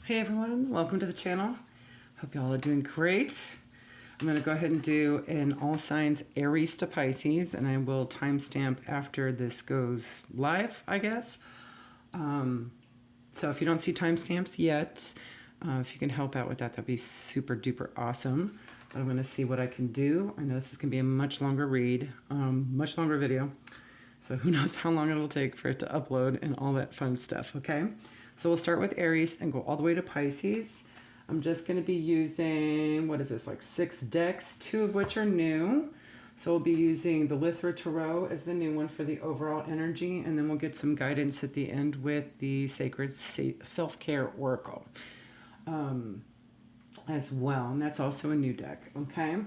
Hey everyone, welcome to the channel. Hope y'all are doing great. I'm going to go ahead and do an all signs Aries to Pisces, and I will timestamp after this goes live, I guess. So if you don't see timestamps yet, if you can help out with that, that'd be super duper awesome. But I'm going to see what I can do. I know this is going to be a much longer read, much longer video. So who knows how long it'll take for it to upload and all that fun stuff, okay? So we'll start with Aries and go all the way to Pisces. I'm just going to be using, what is this, like 6 decks, 2 of which are new. So we'll be using the Lithra Tarot as the new one for the overall energy, and then we'll get some guidance at the end with the Sacred Self-Care Oracle as well. And that's also a new deck, okay?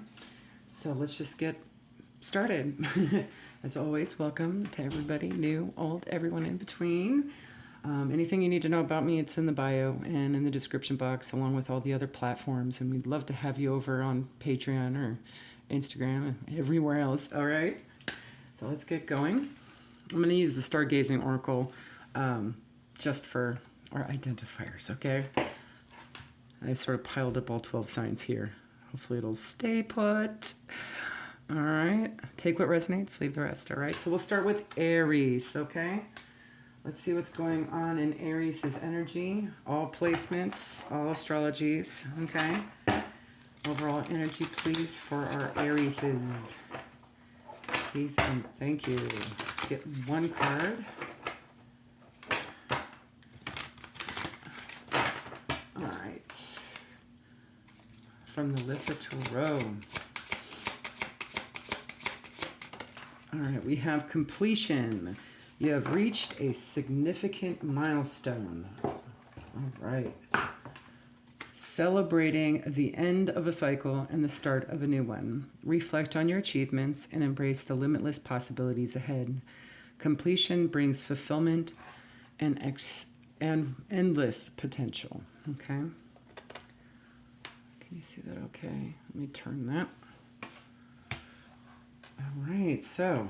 So let's just get started. As always, welcome to everybody, new, old, everyone in between. Anything you need to know about me, it's in the bio and in the description box, along with all the other platforms. And we'd love to have you over on Patreon or Instagram and everywhere else. All right. So let's get going. I'm going to use the Stargazing Oracle just for our identifiers. Okay. I sort of piled up all 12 signs here. Hopefully it'll stay put. All right. Take what resonates, leave the rest. All right. So we'll start with Aries. Okay. Let's see what's going on in Aries' energy. All placements, all astrologies, okay? Overall energy, please, for our Arieses. Please and thank you. Let's get one card. All right. From the Lithra Tarot. All right, we have completion. You have reached a significant milestone. All right. Celebrating the end of a cycle and the start of a new one. Reflect on your achievements and embrace the limitless possibilities ahead. Completion brings fulfillment and endless potential. Okay. Can you see that okay? Let me turn that. All right, so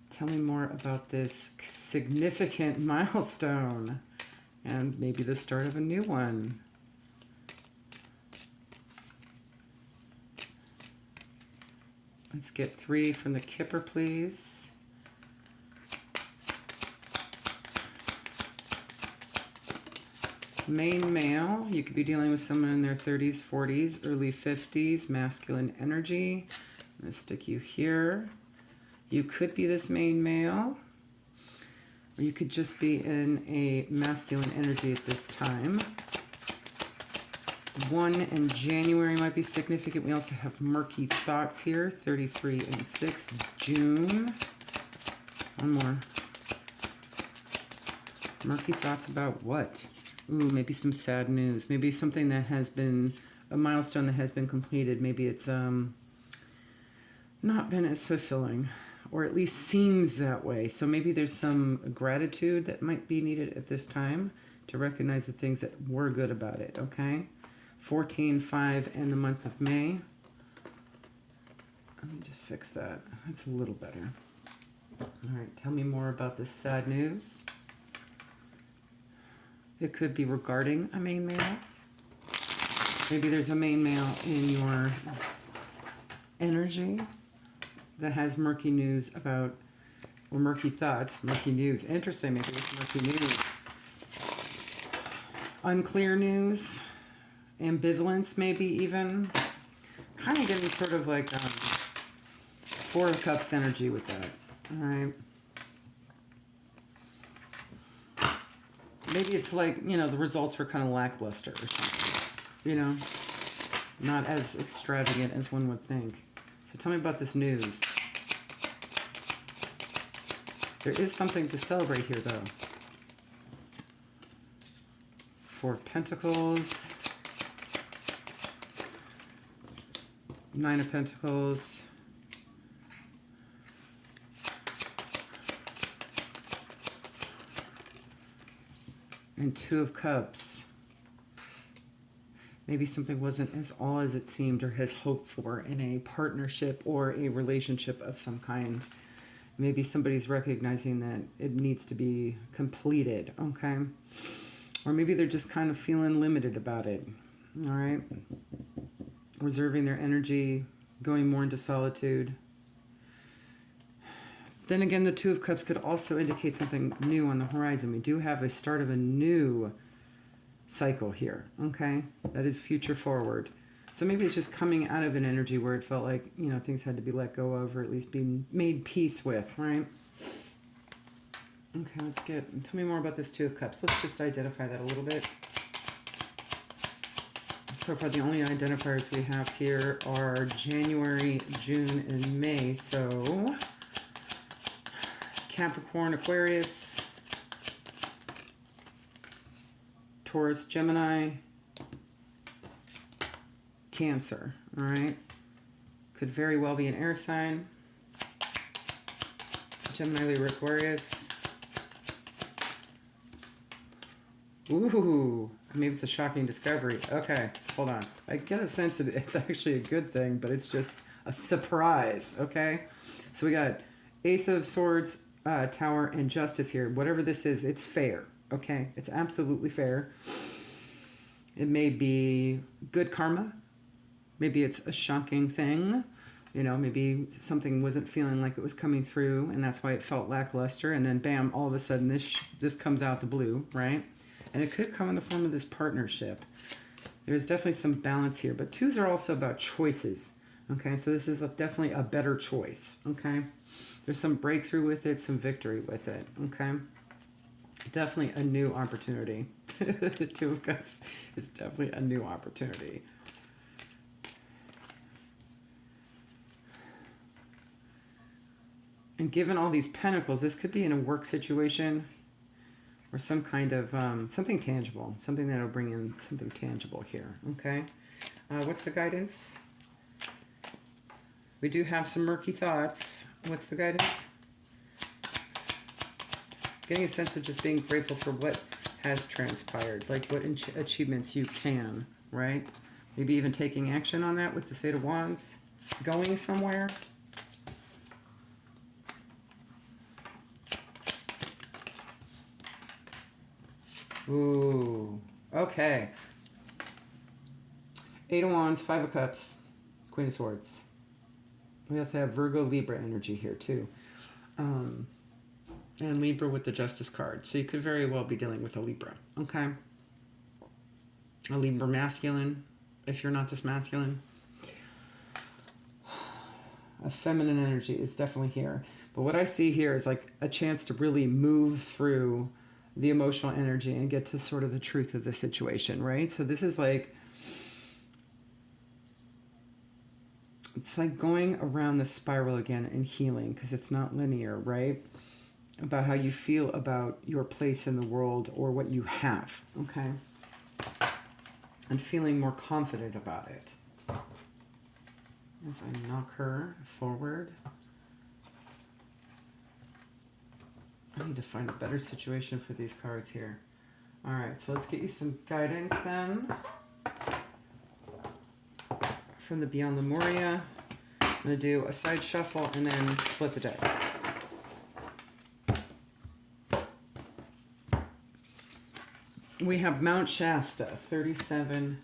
tell me more about this significant milestone and maybe the start of a new one. Let's get 3 from the Kipper, please. Main male, you could be dealing with someone in their 30s, 40s, early 50s, masculine energy. I'm going to stick you here. You could be this main male, or you could just be in a masculine energy at this time. 1 in January might be significant. We also have murky thoughts here, 33 and 6, June. One more. Murky thoughts about what? Ooh, maybe some sad news. Maybe something that has been, a milestone that has been completed. Maybe it's not been as fulfilling, or at least seems that way. So maybe there's some gratitude that might be needed at this time to recognize the things that were good about it, okay? 14, 5, and the month of May. Let me just fix that. That's a little better. All right, tell me more about this sad news. It could be regarding a main male. Maybe there's a main male in your energy that has murky news about, or murky thoughts, murky news. Interesting, maybe it's murky news. Unclear news, ambivalence maybe even. Kind of getting sort of like 4 of Cups energy with that. All right. Maybe it's like, you know, the results were kind of lackluster or something. You know, not as extravagant as one would think. So tell me about this news. There is something to celebrate here, though. 4 of Pentacles. 9 of Pentacles. And 2 of Cups. Maybe something wasn't as all as it seemed or has hoped for in a partnership or a relationship of some kind. Maybe somebody's recognizing that it needs to be completed, okay? Or maybe they're just kind of feeling limited about it. All right? Reserving their energy, going more into solitude. Then again, the Two of Cups could also indicate something new on the horizon. We do have a start of a new cycle here, okay? That is future forward. So maybe it's just coming out of an energy where it felt like, you know, things had to be let go of or at least be made peace with, right? Okay, tell me more about this Two of Cups. Let's just identify that a little bit. So far, the only identifiers we have here are January, June, and May. So Capricorn, Aquarius, Taurus, Gemini, Cancer, all right? Could very well be an air sign. Gemini, Libra, Aquarius. Ooh, maybe it's a shocking discovery. Okay, hold on. I get a sense that it's actually a good thing, but it's just a surprise, okay? So we got Ace of Swords, Tower, and Justice here. Whatever this is, it's fair, okay? It's absolutely fair. It may be good karma. Maybe it's a shocking thing. You know, maybe something wasn't feeling like it was coming through, and that's why it felt lackluster. And then, bam, all of a sudden, this comes out the blue, right? And it could come in the form of this partnership. There's definitely some balance here. But twos are also about choices, okay? So this is definitely a better choice, okay? There's some breakthrough with it, some victory with it, okay? Definitely a new opportunity. The Two of Cups is definitely a new opportunity. And given all these pentacles, this could be in a work situation or some kind of something tangible, something that will bring in something tangible here, okay? What's the guidance? We do have some murky thoughts. What's the guidance? Getting a sense of just being grateful for what has transpired, like what achievements you can, right? Maybe even taking action on that with the Eight of Wands, going somewhere. Ooh, okay. Eight of Wands, Five of Cups, Queen of Swords. We also have Virgo, Libra energy here too. And Libra with the Justice card. So you could very well be dealing with a Libra, okay? A Libra masculine, if you're not this masculine. A feminine energy is definitely here. But what I see here is like a chance to really move through the emotional energy and get to sort of the truth of the situation, right? So this is like, it's like going around the spiral again and healing, because it's not linear, right? About how you feel about your place in the world or what you have, okay? And feeling more confident about it. As I knock her forward. I need to find a better situation for these cards here. All right, so let's get you some guidance then. From the Beyond Lemuria. I'm going to do a side shuffle and then split the deck. We have Mount Shasta, 37,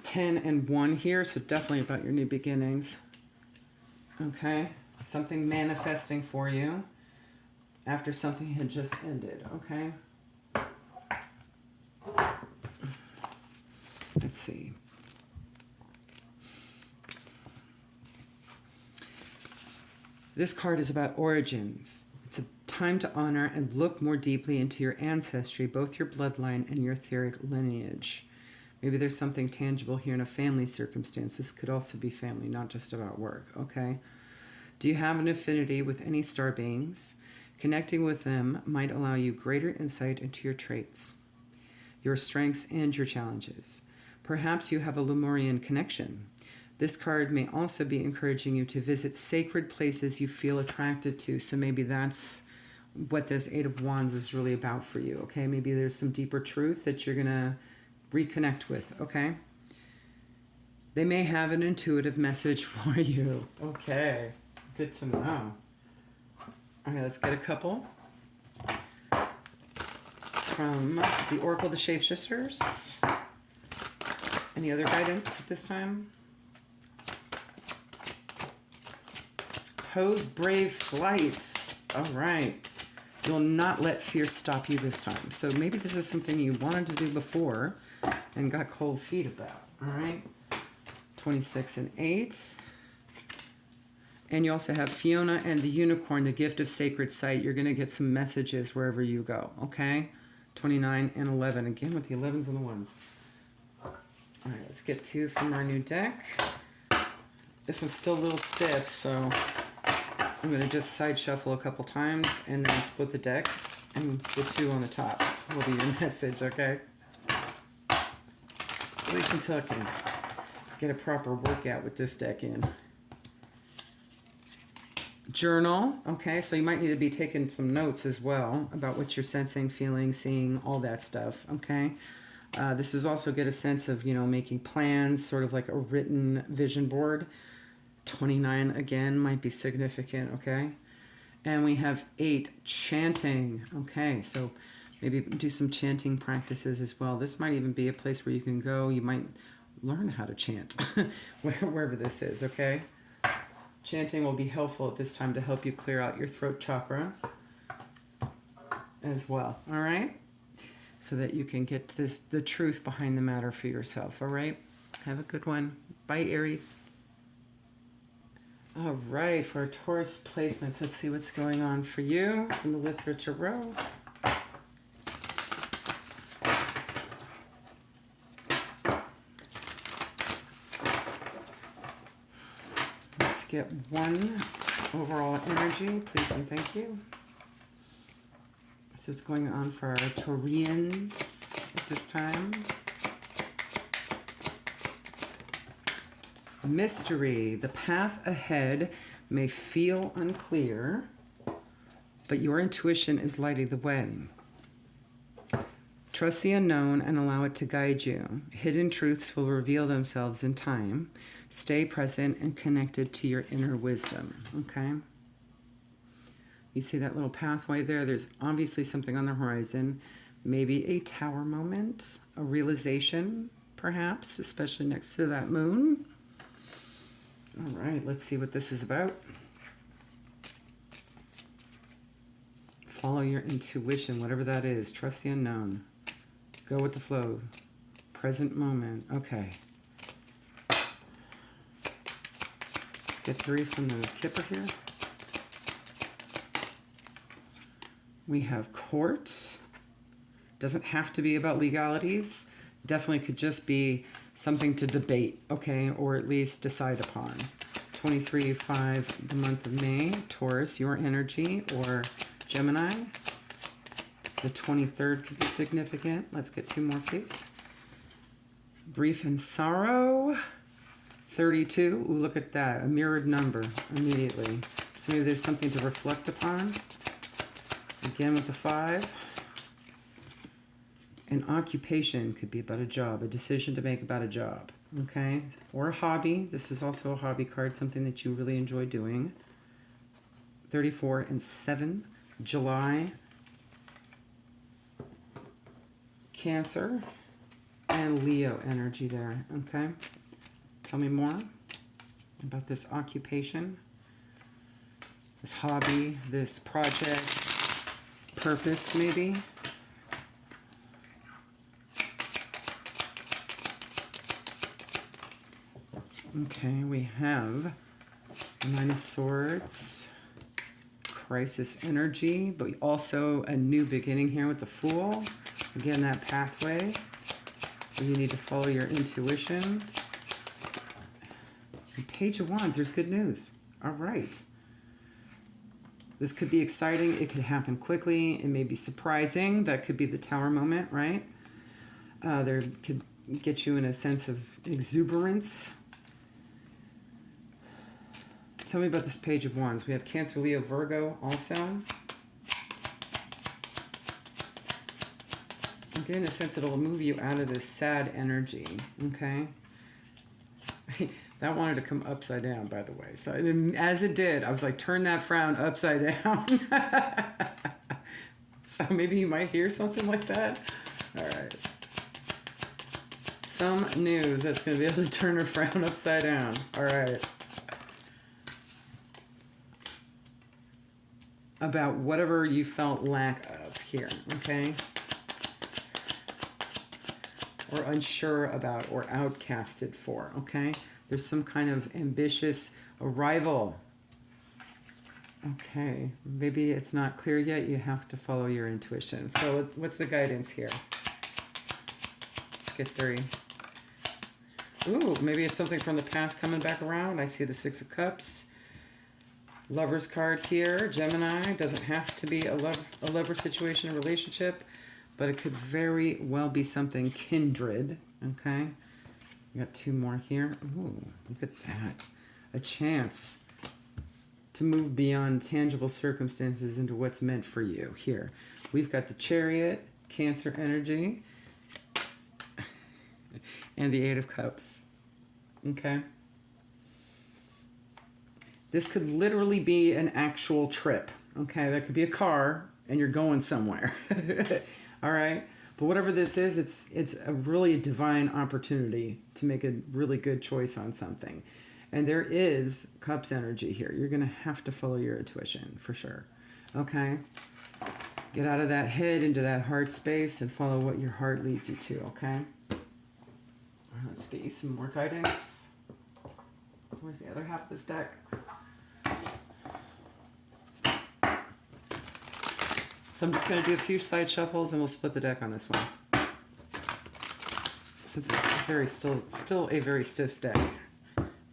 10, and 1 here, so definitely about your new beginnings. Okay, something manifesting for you after something had just ended, okay? Let's see. This card is about origins. It's a time to honor and look more deeply into your ancestry, both your bloodline and your etheric lineage. Maybe there's something tangible here in a family circumstance. This could also be family, not just about work, okay? Do you have an affinity with any star beings? Connecting with them might allow you greater insight into your traits, your strengths, and your challenges. Perhaps you have a Lemurian connection. This card may also be encouraging you to visit sacred places you feel attracted to. So maybe that's what this Eight of Wands is really about for you, okay? Maybe there's some deeper truth that you're going to reconnect with, okay? They may have an intuitive message for you. Okay, good to know. All right, let's get a couple. from the Oracle of the Shapeshifters. Any other guidance at this time? Pose brave flight. All right. You'll not let fear stop you this time. So maybe this is something you wanted to do before and got cold feet about. All right. 26 and 8. And you also have Fiona and the Unicorn, the gift of sacred sight. You're going to get some messages wherever you go. Okay. 29 and 11. Again with the 11s and the 1s. All right. Let's get 2 from our new deck. This one's still a little stiff, so I'm going to just side shuffle a couple times and then split the deck, and the 2 on the top will be your message, okay? At least until I can get a proper workout with this deck in. Journal, okay? So you might need to be taking some notes as well about what you're sensing, feeling, seeing, all that stuff, okay? This is also get a sense of, making plans, sort of like a written vision board. 29 again might be significant, okay? And we have 8, chanting. Okay, so maybe do some chanting practices as well. This might even be a place where you can go. You might learn how to chant wherever this is, okay? Chanting will be helpful at this time to help you clear out your throat chakra as well, all right? So that you can get the truth behind the matter for yourself, all right? Have a good one. Bye, Aries. All right, for our Taurus placements, let's see what's going on for you from the Lithra Tarot. Let's get 1 overall energy, please and thank you. So what's going on for our Taurians at this time. Mystery. The path ahead may feel unclear, but your intuition is lighting the way. Trust the unknown and allow it to guide you. Hidden truths will reveal themselves in time. Stay present and connected to your inner wisdom. Okay? You see that little pathway there? There's obviously something on the horizon. Maybe a tower moment, a realization, perhaps, especially next to that moon. All right, let's see what this is about. Follow your intuition, whatever that is. Trust the unknown. Go with the flow. Present moment. Okay. Let's get 3 from the Kipper here. We have court. Doesn't have to be about legalities. Definitely could just be something to debate, okay, or at least decide upon. 23/5, the month of May, Taurus, your energy, or Gemini. The 23rd could be significant. Let's get 2 more, please. Grief and sorrow. 32. Ooh, look at that. A mirrored number immediately. So maybe there's something to reflect upon. Again with the 5. An occupation could be about a job, a decision to make about a job, okay? Or a hobby. This is also a hobby card, something that you really enjoy doing. 34 and 7, July. Cancer and Leo energy there, okay? Tell me more about this occupation, this hobby, this project, purpose maybe. Okay, we have 9 of Swords, crisis energy, but also a new beginning here with the Fool. Again, that pathway where you need to follow your intuition. And Page of Wands, there's good news. All right. This could be exciting. It could happen quickly. It may be surprising. That could be the Tower moment, right? There could get you in a sense of exuberance. Tell me about this Page of Wands. We have Cancer, Leo, Virgo also. I'm getting a sense it'll move you out of this sad energy, okay? That wanted to come upside down, by the way. So as it did, I was like, turn that frown upside down. So maybe you might hear something like that. All right. Some news that's going to be able to turn her frown upside down. All right. About whatever you felt lack of here, okay? Or unsure about or outcasted for, okay? There's some kind of ambitious arrival. Okay, maybe it's not clear yet. You have to follow your intuition. So what's the guidance here? Let's get 3. Ooh, maybe it's something from the past coming back around. I see the 6 of Cups. Lover's card here. Gemini. Doesn't have to be a lover situation, a relationship, but it could very well be something kindred. Okay. We got 2 more here. Ooh, look at that. A chance to move beyond tangible circumstances into what's meant for you. Here, we've got the Chariot, Cancer energy, and the 8 of Cups. Okay. This could literally be an actual trip. Okay, that could be a car and you're going somewhere. All right. But whatever this is, it's a really divine opportunity to make a really good choice on something. And there is Cups energy here. You're going to have to follow your intuition for sure. Okay. Get out of that head into that heart space and follow what your heart leads you to. Okay. Let's get you some more guidance. Where's the other half of this deck? So I'm just going to do a few side shuffles and we'll split the deck on this one. Since it's still a very stiff deck.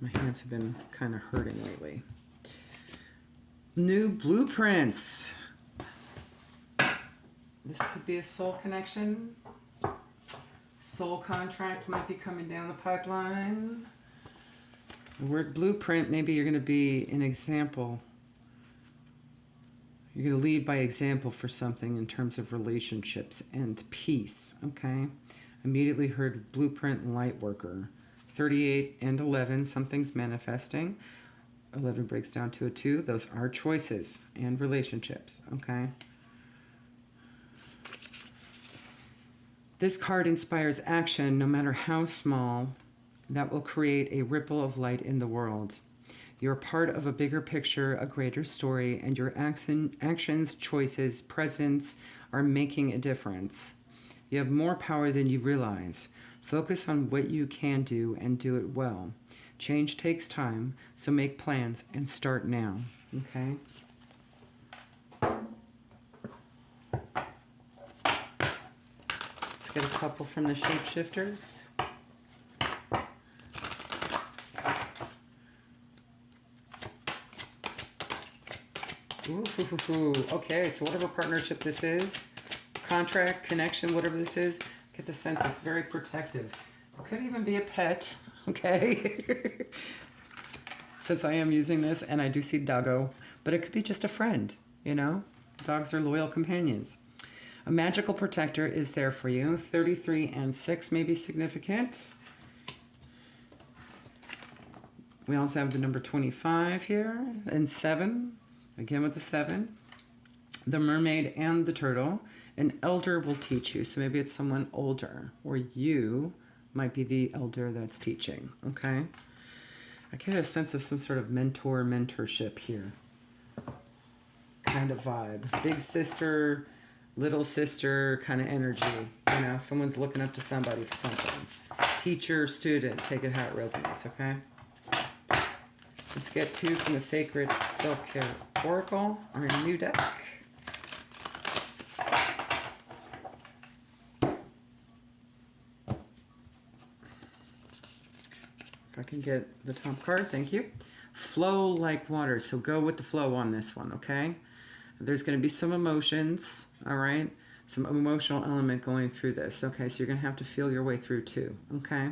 My hands have been kind of hurting lately. New blueprints. This could be a soul connection. Soul contract might be coming down the pipeline. The word blueprint, maybe you're going to be an example. You're going to lead by example for something in terms of relationships and peace, okay? Immediately heard blueprint and light worker. 38 and 11, something's manifesting. 11 breaks down to a 2. Those are choices and relationships, okay? This card inspires action, no matter how small, that will create a ripple of light in the world. You're part of a bigger picture, a greater story, and your actions, choices, presence are making a difference. You have more power than you realize. Focus on what you can do and do it well. Change takes time, so make plans and start now. Okay? Let's get a couple from the shapeshifters. Ooh, okay, so whatever partnership this is, contract, connection, whatever this is, get the sense it's very protective. It could even be a pet, okay? Since I am using this, and I do see doggo, but it could be just a friend, you know? Dogs are loyal companions. A magical protector is there for you. 33 and 6 may be significant. We also have the number 25 here, and 7. Again with the 7, the mermaid and the turtle. An elder will teach you. So maybe it's someone older, or you might be the elder that's teaching. Okay? I get a sense of some sort of mentorship here. Kind of vibe. Big sister, little sister kind of energy. You know, someone's looking up to somebody for something. Teacher, student, take it how it resonates, okay? Let's get 2 from the Sacred Self-Care Oracle, our new deck. If I can get the top card, thank you. Flow like water, so go with the flow on this one, okay? There's going to be some emotions, all right? Some emotional element going through this, okay? So you're going to have to feel your way through too, okay?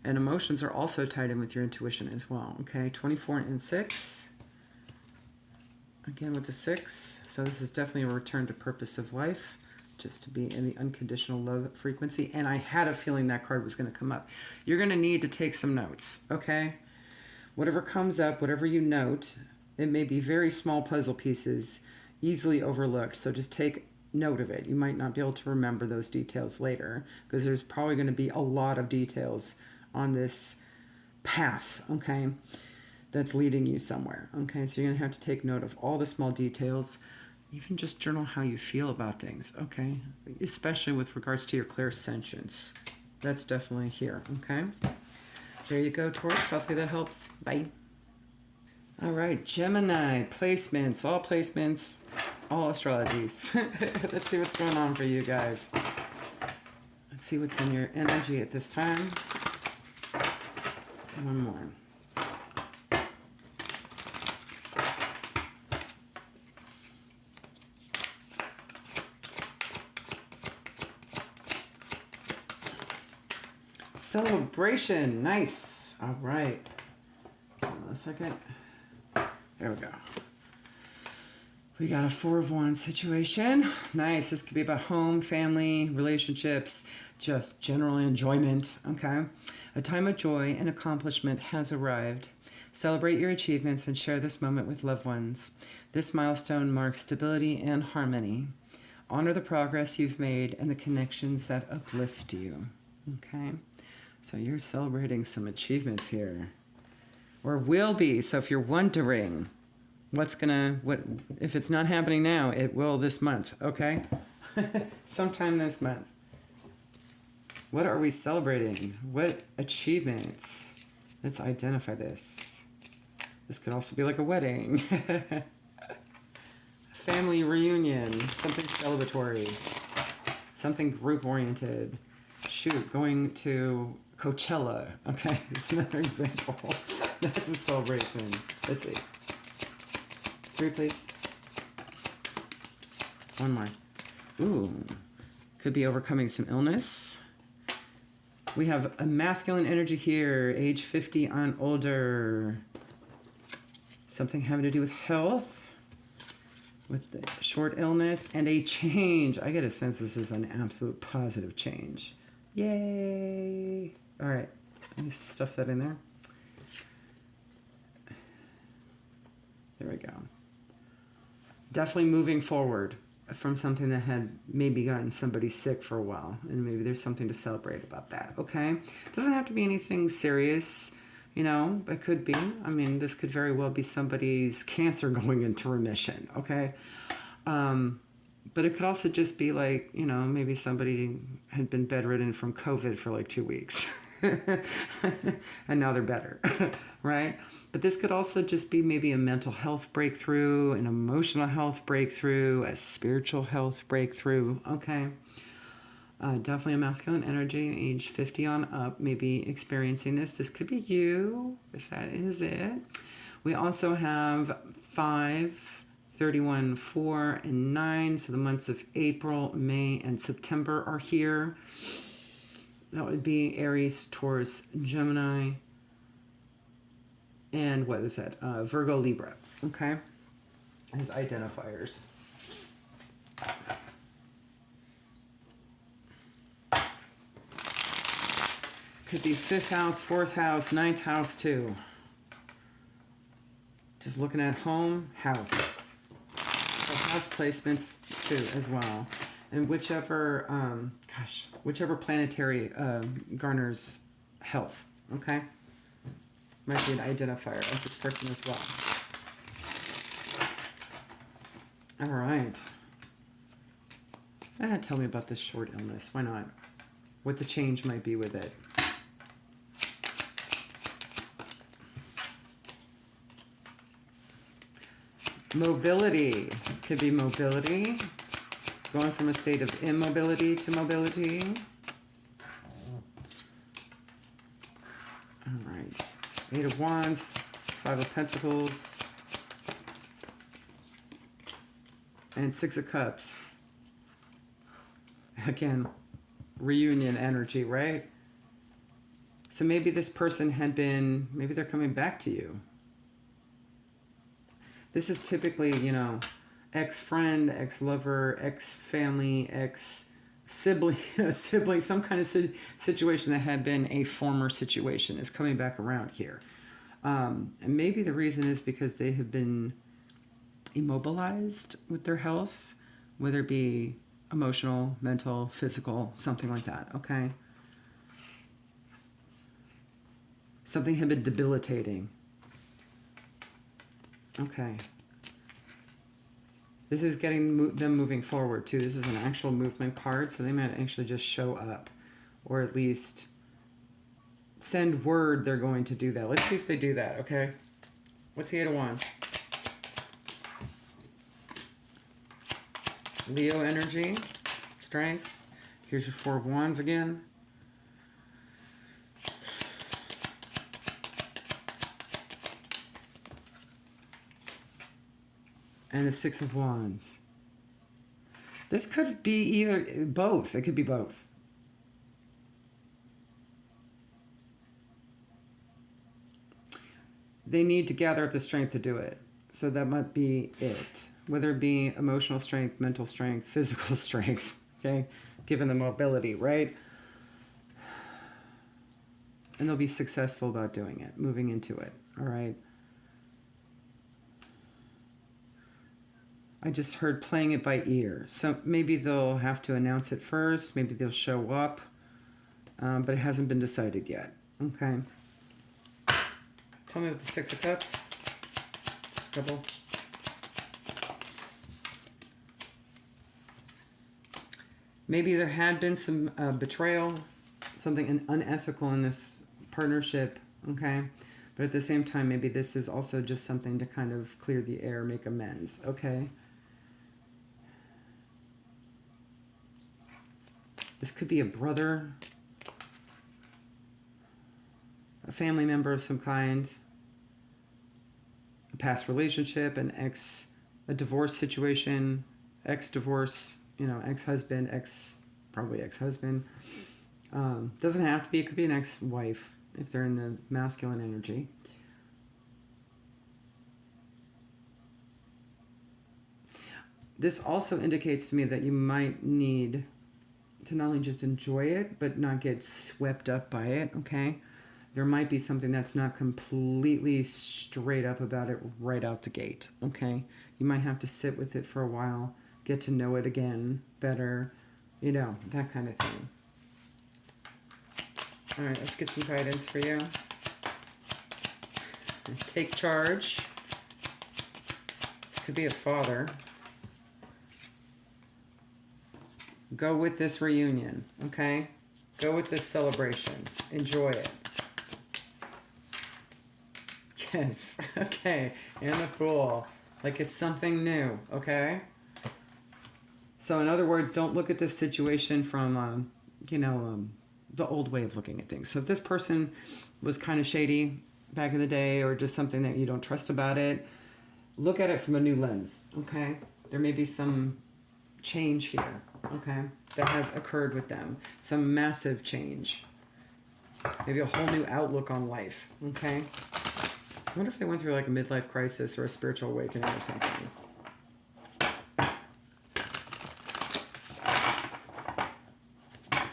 And emotions are also tied in with your intuition as well, okay? 24 and 6. Again with the 6. So this is definitely a return to purpose of life, just to be in the unconditional love frequency. And I had a feeling that card was going to come up. You're going to need to take some notes, okay? Whatever comes up, whatever you note, it may be very small puzzle pieces, easily overlooked. So just take note of it. You might not be able to remember those details later because there's probably going to be a lot of details on this path, okay, that's leading you somewhere, okay? So you're going to have to take note of all the small details, even just journal how you feel about things, okay? Especially with regards to your clairsentience. That's definitely here, okay? There you go, Taurus. Hopefully that helps. Bye. All right, Gemini, placements, all astrologies. Let's see what's going on for you guys. Let's see what's in your energy at this time. One more. Celebration, nice. All right. Hold on a second. There we go. We got a 4 of Wands situation. Nice. This could be about home, family, relationships, just general enjoyment. Okay. A time of joy and accomplishment has arrived. Celebrate your achievements and share this moment with loved ones. This milestone marks stability and harmony. Honor the progress you've made and the connections that uplift you. Okay. So you're celebrating some achievements here. Or will be. So if you're wondering what if it's not happening now, it will this month, okay? Sometime this month. What are we celebrating? What achievements? Let's identify this. This could also be like a wedding. A family reunion, something celebratory, something group-oriented. Shoot, going to Coachella, okay? It's another example. That's a celebration. Let's see. 3, please. One more. Ooh. Could be overcoming some illness. We have a masculine energy here, age 50 on older. Something having to do with health, with the short illness, and a change. I get a sense this is an absolute positive change. Yay! All right. Let me stuff that in there. There we go. Definitely moving forward from something that had maybe gotten somebody sick for a while, and maybe there's something to celebrate about that, okay? Doesn't have to be anything serious, you know, it could be. I mean, this could very well be somebody's cancer going into remission, okay? But it could also just be like, you know, maybe somebody had been bedridden from COVID for like 2 weeks. And now they're better, right? But this could also just be maybe a mental health breakthrough, an emotional health breakthrough, a spiritual health breakthrough, okay? Definitely a masculine energy, age 50 on up, maybe experiencing this. This could be you, if that is it. We also have 5, 31, 4, and 9. So the months of April, May, and September are here. That would be Aries, Taurus, Gemini, and what is that? Virgo, Libra, okay? As identifiers. Could be 5th house, 4th house, 9th house too. Just looking at home, house. So house placements too as well. And whichever planetary garners health, okay? Might be an identifier of this person as well. All right. Tell me about this short illness. Why not? What the change might be with it. Mobility. Could be mobility. Going from a state of immobility to mobility. All right. 8 of Wands, 5 of Pentacles, and 6 of Cups. Again, reunion energy, right? So maybe this person maybe they're coming back to you. This is typically, you know, ex-friend, ex-lover, ex-family, ex-sibling, some kind of situation that had been a former situation is coming back around here. And maybe the reason is because they have been immobilized with their health, whether it be emotional, mental, physical, something like that, okay? Something had been debilitating. Okay. This is getting them moving forward too. This is an actual movement card, so they might actually just show up, or at least send word they're going to do that. Let's see if they do that, okay? What's the Eight of Wands? Leo energy, strength. Here's your Four of Wands again. And the Six of Wands. This could be either both. It could be both. They need to gather up the strength to do it. So that might be it. Whether it be emotional strength, mental strength, physical strength, okay? Given the mobility, right? And they'll be successful about doing it, moving into it, all right? I just heard playing it by ear. So maybe they'll have to announce it first. Maybe they'll show up. But it hasn't been decided yet, okay? Tell me what the Six of Cups. Just a couple. Maybe there had been some betrayal, something unethical in this partnership, okay? But at the same time, maybe this is also just something to kind of clear the air, make amends, okay? This could be a brother, a family member of some kind, a past relationship, a divorce situation, ex-divorce, ex-husband, probably ex-husband. Doesn't have to be, it could be an ex-wife if they're in the masculine energy. This also indicates to me that you might need to not only just enjoy it, but not get swept up by it, okay? There might be something that's not completely straight up about it right out the gate, okay? You might have to sit with it for a while, get to know it again better, that kind of thing. All right, let's get some guidance for you. Take charge. This could be a father. Go with this reunion, okay? Go with this celebration. Enjoy it. Yes, okay. And the Fool. Like it's something new, okay? So in other words, don't look at this situation from, the old way of looking at things. So if this person was kind of shady back in the day or just something that you don't trust about it, look at it from a new lens, okay? There may be some change here, okay, that has occurred with them. Some massive change. Maybe a whole new outlook on life, okay? I wonder if they went through like a midlife crisis or a spiritual awakening or something.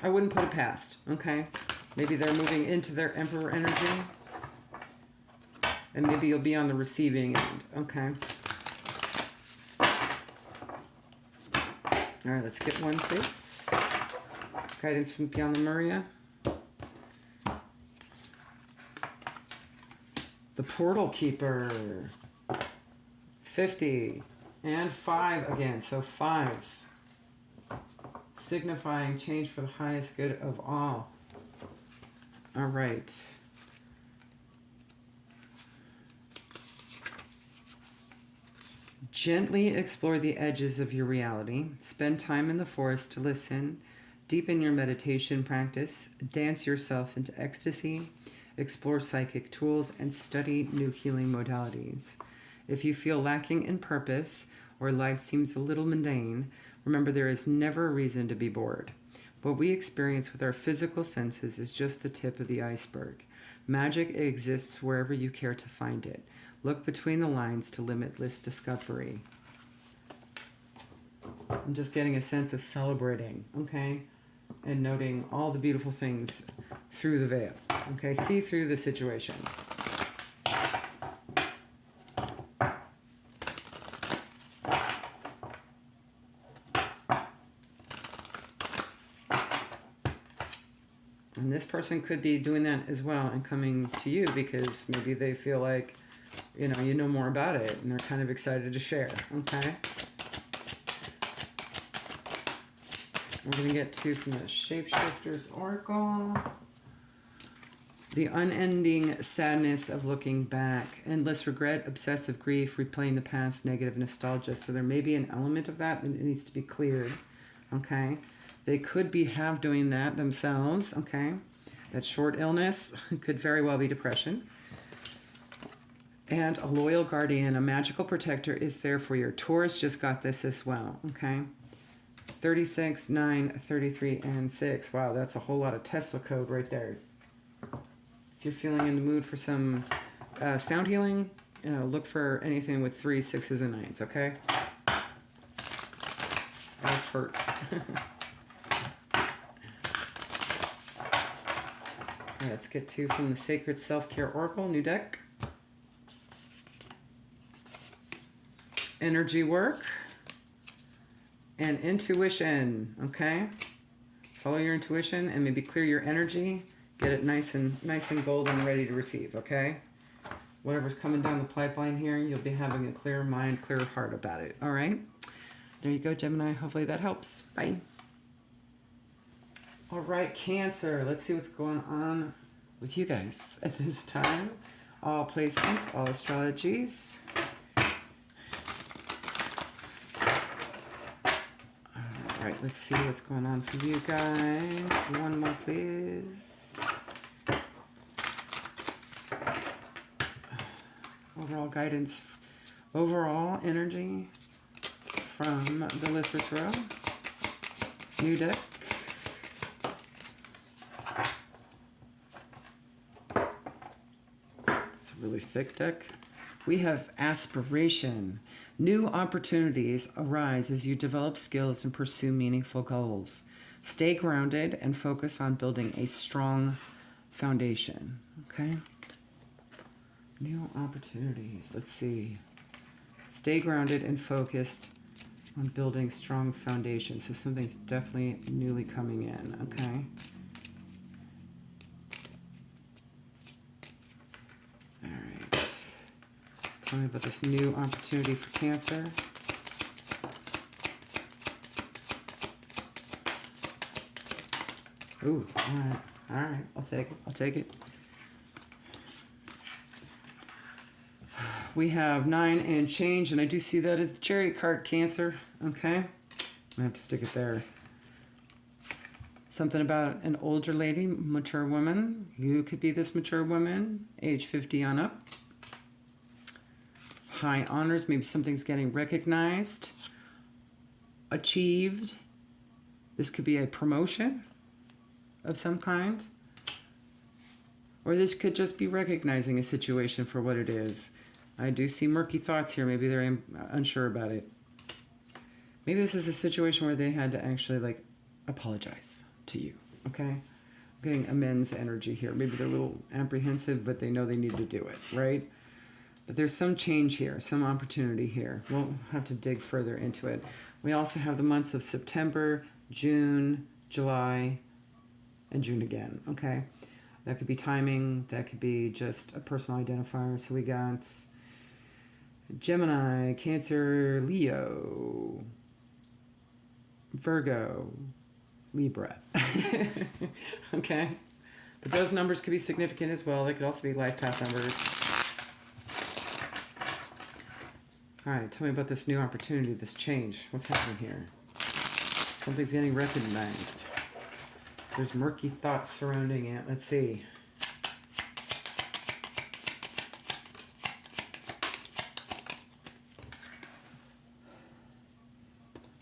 I wouldn't put it past, okay? Maybe they're moving into their Emperor energy. And maybe you'll be on the receiving end, okay? All right, let's get one, please. Guidance from Piana Maria. The Portal Keeper. 50. And 5 again, so 5s. Signifying change for the highest good of all. All right. Gently explore the edges of your reality. Spend time in the forest to listen. Deepen your meditation practice. Dance yourself into ecstasy. Explore psychic tools and study new healing modalities. If you feel lacking in purpose or life seems a little mundane, remember there is never a reason to be bored. What we experience with our physical senses is just the tip of the iceberg. Magic exists wherever you care to find it. Look between the lines to limitless discovery. I'm just getting a sense of celebrating, okay? And noting all the beautiful things through the veil, okay? See through the situation. And this person could be doing that as well and coming to you because maybe they feel like, you know more about it and they're kind of excited to share, okay? We're going to get to from the Shapeshifters Oracle. The unending sadness of looking back, endless regret, obsessive grief, replaying the past, negative nostalgia. So there may be an element of that and it needs to be cleared, okay? They could be doing that themselves, okay? That short illness could very well be depression. And a loyal guardian, a magical protector is there for you. Taurus just got this as well, okay? 36, 9, 33, and 6. Wow, that's a whole lot of Tesla code right there. If you're feeling in the mood for some sound healing, look for anything with 3s, 6s, and 9s, okay? This hurts. Let's get to from the Sacred Self-Care Oracle, new deck. Energy work and intuition, okay? Follow your intuition and maybe clear your energy. Get it nice and golden and ready to receive, okay? Whatever's coming down the pipeline here, you'll be having a clear mind, clear heart about it, all right? There you go, Gemini. Hopefully that helps. Bye. All right, Cancer. Let's see what's going on with you guys at this time. All placements, all astrologies. All right, let's see what's going on for you guys. One more, please. Overall guidance, overall energy from the literature. New deck. It's a really thick deck. We have aspiration. New opportunities arise as you develop skills and pursue meaningful goals. Stay grounded and focus on building a strong foundation. Okay? New opportunities. Let's see. Stay grounded and focused on building strong foundations. So something's definitely newly coming in. Okay? All right. Tell me about this new opportunity for Cancer. Ooh, all right. All right. I'll take it. I'll take it. We have 9 and change, and I do see that as the Chariot card, Cancer. Okay? I'm going to have to stick it there. Something about an older lady, mature woman. You could be this mature woman, age 50 on up. High honors, maybe something's getting recognized, achieved. This could be a promotion of some kind. Or this could just be recognizing a situation for what it is. I do see murky thoughts here. Maybe they're unsure about it. Maybe this is a situation where they had to actually apologize to you. Okay? I'm getting amends energy here. Maybe they're a little apprehensive, but they know they need to do it, right? But there's some change here, some opportunity here. We'll have to dig further into it. We also have the months of September, June, July, and June again. Okay? That could be timing. That could be just a personal identifier. So we got Gemini, Cancer, Leo, Virgo, Libra. Okay? But those numbers could be significant as well. They could also be life path numbers. All right, tell me about this new opportunity, this change. What's happening here? Something's getting recognized. There's murky thoughts surrounding it. Let's see.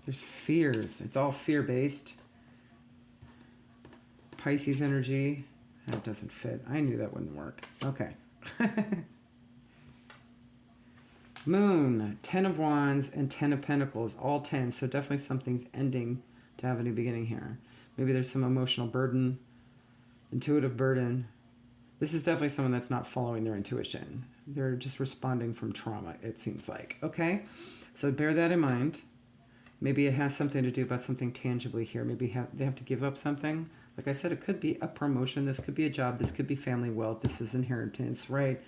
There's fears. It's all fear-based. Pisces energy. That doesn't fit. I knew that wouldn't work. Okay. Moon, 10 of Wands, and 10 of Pentacles. All 10. So definitely something's ending to have a new beginning here. Maybe there's some emotional burden, intuitive burden. This is definitely someone that's not following their intuition. They're just responding from trauma, it seems like. Okay? So bear that in mind. Maybe it has something to do about something tangibly here. Maybe they have to give up something, Like I said, it could be a promotion. This could be a job. This could be family wealth. This is inheritance, right?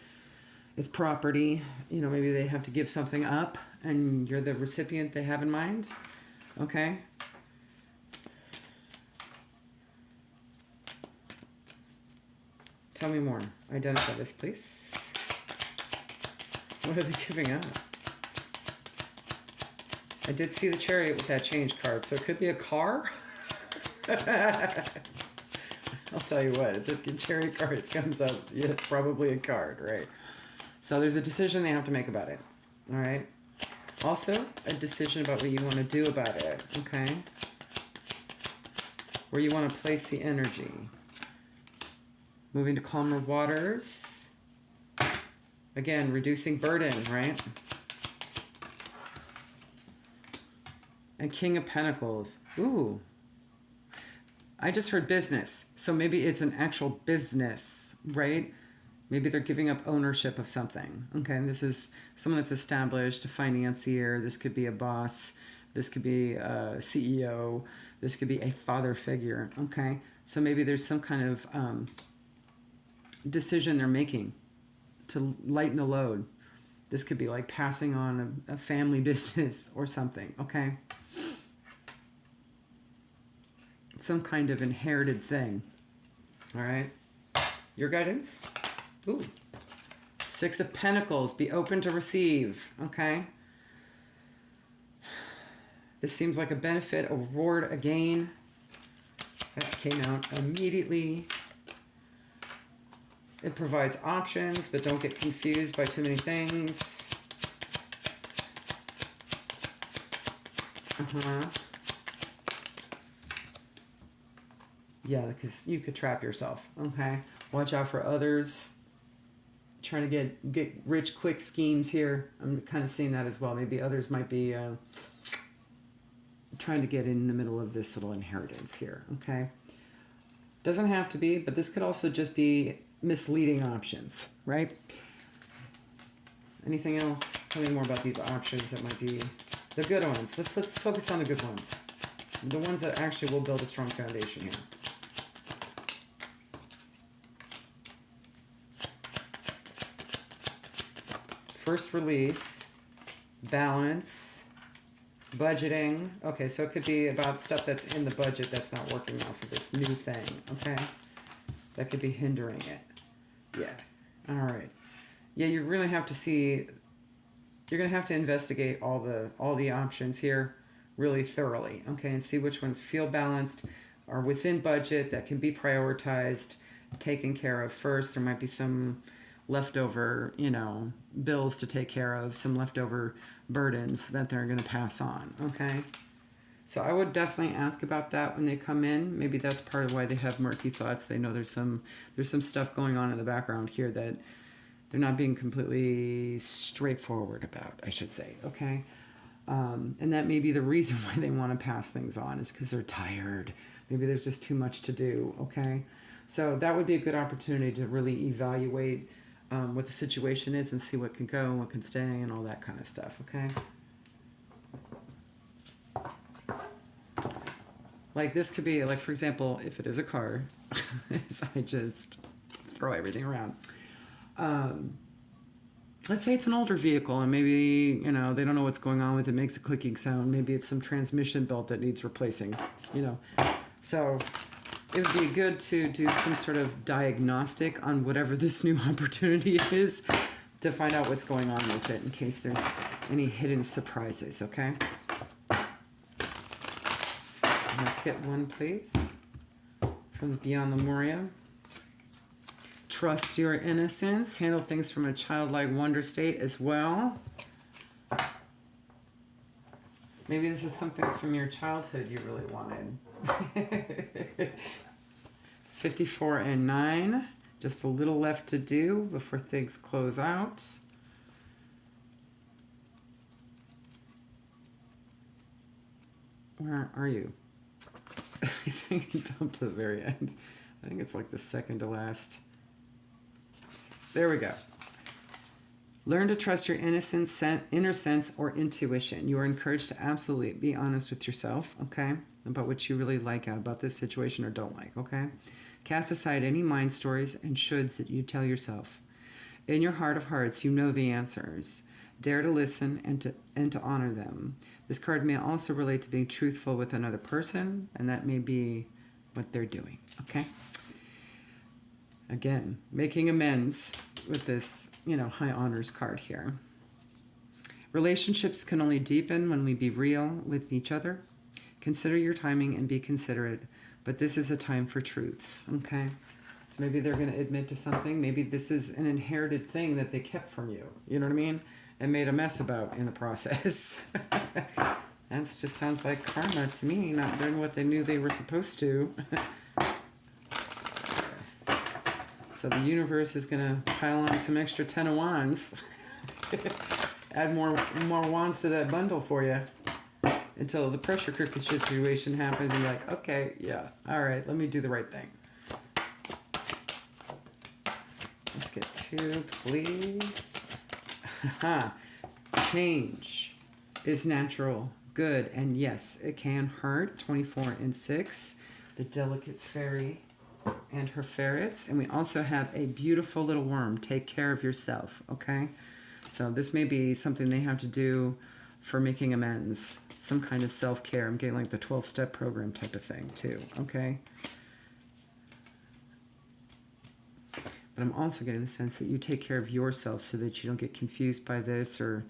It's property. You know, maybe they have to give something up and you're the recipient they have in mind. Okay? Tell me more. Identify this, please. What are they giving up? I did see the Chariot with that change card, so it could be a car. I'll tell you what, if the Chariot card comes up, yeah, it's probably a card, right? So there's a decision they have to make about it, all right? Also, a decision about what you want to do about it, okay? Where you want to place the energy. Moving to calmer waters. Again, reducing burden, right? And King of Pentacles. Ooh. I just heard business. So maybe it's an actual business, right? Maybe they're giving up ownership of something. Okay, and this is someone that's established, a financier. This could be a boss. This could be a CEO. This could be a father figure. Okay, so maybe there's some kind of decision they're making to lighten the load. This could be like passing on a family business or something. Okay, some kind of inherited thing. All right, your guidance. Ooh, Six of Pentacles, be open to receive, okay? This seems like a benefit, a reward, a gain. That came out immediately. It provides options, but don't get confused by too many things. Yeah, because you could trap yourself, okay? Watch out for others. Trying to get rich quick schemes here. I'm kind of seeing that as well. Maybe others might be trying to get in the middle of this little inheritance here, okay? Doesn't have to be, but this could also just be misleading options, right? Anything else? Tell me more about these options that might be the good ones. Let's focus on the good ones. The ones that actually will build a strong foundation here. First release, balance, budgeting. Okay, so it could be about stuff that's in the budget that's not working out for this new thing, okay? That could be hindering it. Yeah, all right. Yeah, you really have to see, you're going to have to investigate all the options here really thoroughly, okay? And see which ones feel balanced, are within budget, that can be prioritized, taken care of first. There might be some leftover, bills to take care of, some leftover burdens that they're going to pass on, okay? So I would definitely ask about that when they come in. Maybe that's part of why they have murky thoughts. They know there's some stuff going on in the background here that they're not being completely straightforward about, I should say, okay? And that may be the reason why they want to pass things on, is because they're tired. Maybe there's just too much to do, okay? So that would be a good opportunity to really evaluate what the situation is and see what can go and what can stay and all that kind of stuff, okay? Like this could be, like, for example, if it is a car, I just throw everything around. Let's say it's an older vehicle and maybe, they don't know what's going on with it, makes a clicking sound. Maybe it's some transmission belt that needs replacing, So it would be good to do some sort of diagnostic on whatever this new opportunity is to find out what's going on with it in case there's any hidden surprises, okay? Let's get one, please, from Beyond the Moria. Trust your innocence. Handle things from a childlike wonder state as well. Maybe this is something from your childhood you really wanted. 54 and 9. Just a little left to do before things close out. Where are you? I think it jumped to the very end. I think it's like the second to last. There we go. Learn to trust your innocence, inner sense, or intuition. You are encouraged to absolutely be honest with yourself, okay? about what you really like about this situation or don't like, okay? Cast aside any mind stories and shoulds that you tell yourself. In your heart of hearts, you know the answers. Dare to listen and to honor them. This card may also relate to being truthful with another person, and that may be what they're doing, okay? Again, making amends with this, high honors card here. Relationships can only deepen when we be real with each other. Consider your timing and be considerate, but this is a time for truths, okay? So maybe they're going to admit to something. Maybe this is an inherited thing that they kept from you, you know what I mean? And made a mess about in the process. That just sounds like karma to me, not doing what they knew they were supposed to. So the universe is going to pile on some extra 10 of wands. Add more wands to that bundle for you. Until the pressure cooker situation happens and you're like, okay, yeah, all right, let me do the right thing. Let's get 2, please. Change is natural, good, and yes, it can hurt. 24 and 6, the delicate fairy and her ferrets. And we also have a beautiful little worm. Take care of yourself, okay? So this may be something they have to do for making amends. Some kind of self-care. I'm getting like the 12-step program type of thing too, okay? But I'm also getting the sense that you take care of yourself so that you don't get confused by this or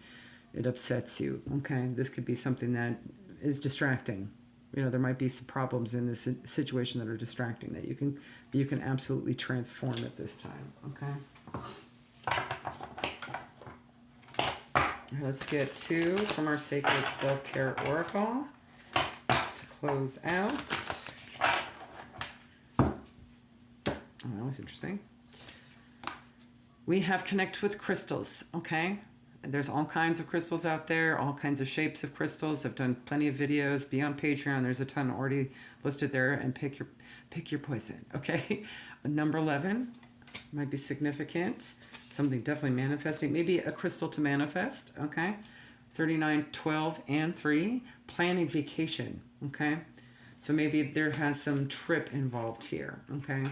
it upsets you, okay? This could be something that is distracting. There might be some problems in this situation that are distracting that you can absolutely transform at this time, okay? Let's get 2 from our Sacred Self-Care Oracle to close out. Oh, that was interesting. We have connect with crystals, okay? There's all kinds of crystals out there, all kinds of shapes of crystals. I've done plenty of videos. Be on Patreon. There's a ton already listed there, and pick your poison, okay? Number 11 might be significant. Something definitely manifesting. Maybe a crystal to manifest, okay? 39, 12, and 3. Planning vacation, okay? So maybe there has some trip involved here, okay?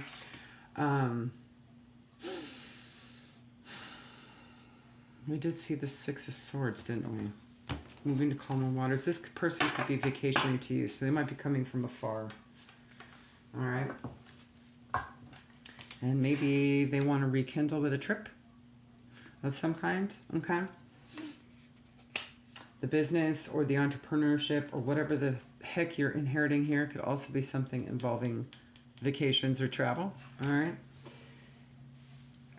We did see the 6 of Swords, didn't we? Moving to calmer waters. This person could be vacationing to you, so they might be coming from afar. All right. And maybe they want to rekindle with a trip of some kind, okay? The business or the entrepreneurship or whatever the heck you're inheriting here could also be something involving vacations or travel, all right?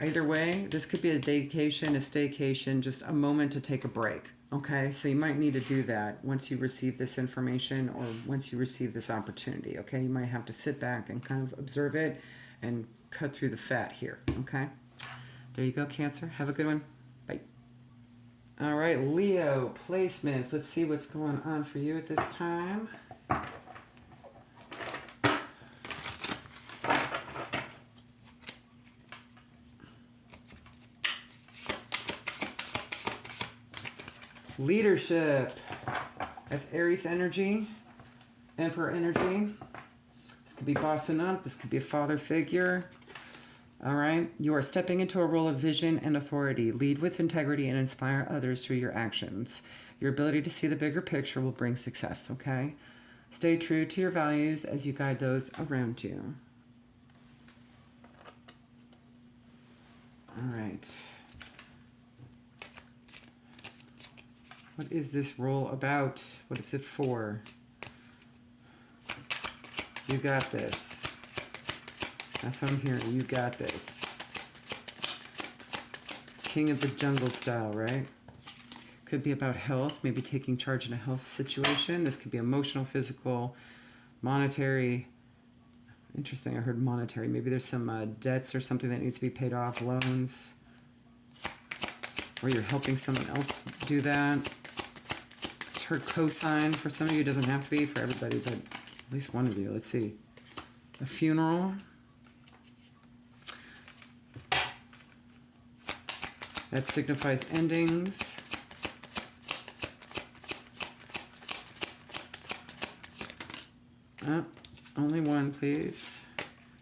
Either way, this could be a vacation, a staycation, just a moment to take a break, okay? So you might need to do that once you receive this information or once you receive this opportunity, okay? You might have to sit back and kind of observe it and cut through the fat here, okay? There you go, Cancer. Have a good one. Bye. All right, Leo, placements. Let's see what's going on for you at this time. Leadership. That's Aries energy, Emperor energy. This could be bossing up. This could be a father figure. All right. You are stepping into a role of vision and authority. Lead with integrity and inspire others through your actions. Your ability to see the bigger picture will bring success, okay? Stay true to your values as you guide those around you. All right. What is this role about? What is it for? You got this. That's what I'm hearing. You got this. King of the jungle style, right? Could be about health, maybe taking charge in a health situation. This could be emotional, physical, monetary. Interesting, I heard monetary. Maybe there's some debts or something that needs to be paid off, loans. Or you're helping someone else do that. It's heard cosign. For some of you, it doesn't have to be for everybody, but at least one of you. Let's see. A funeral. That signifies endings. Only one, please.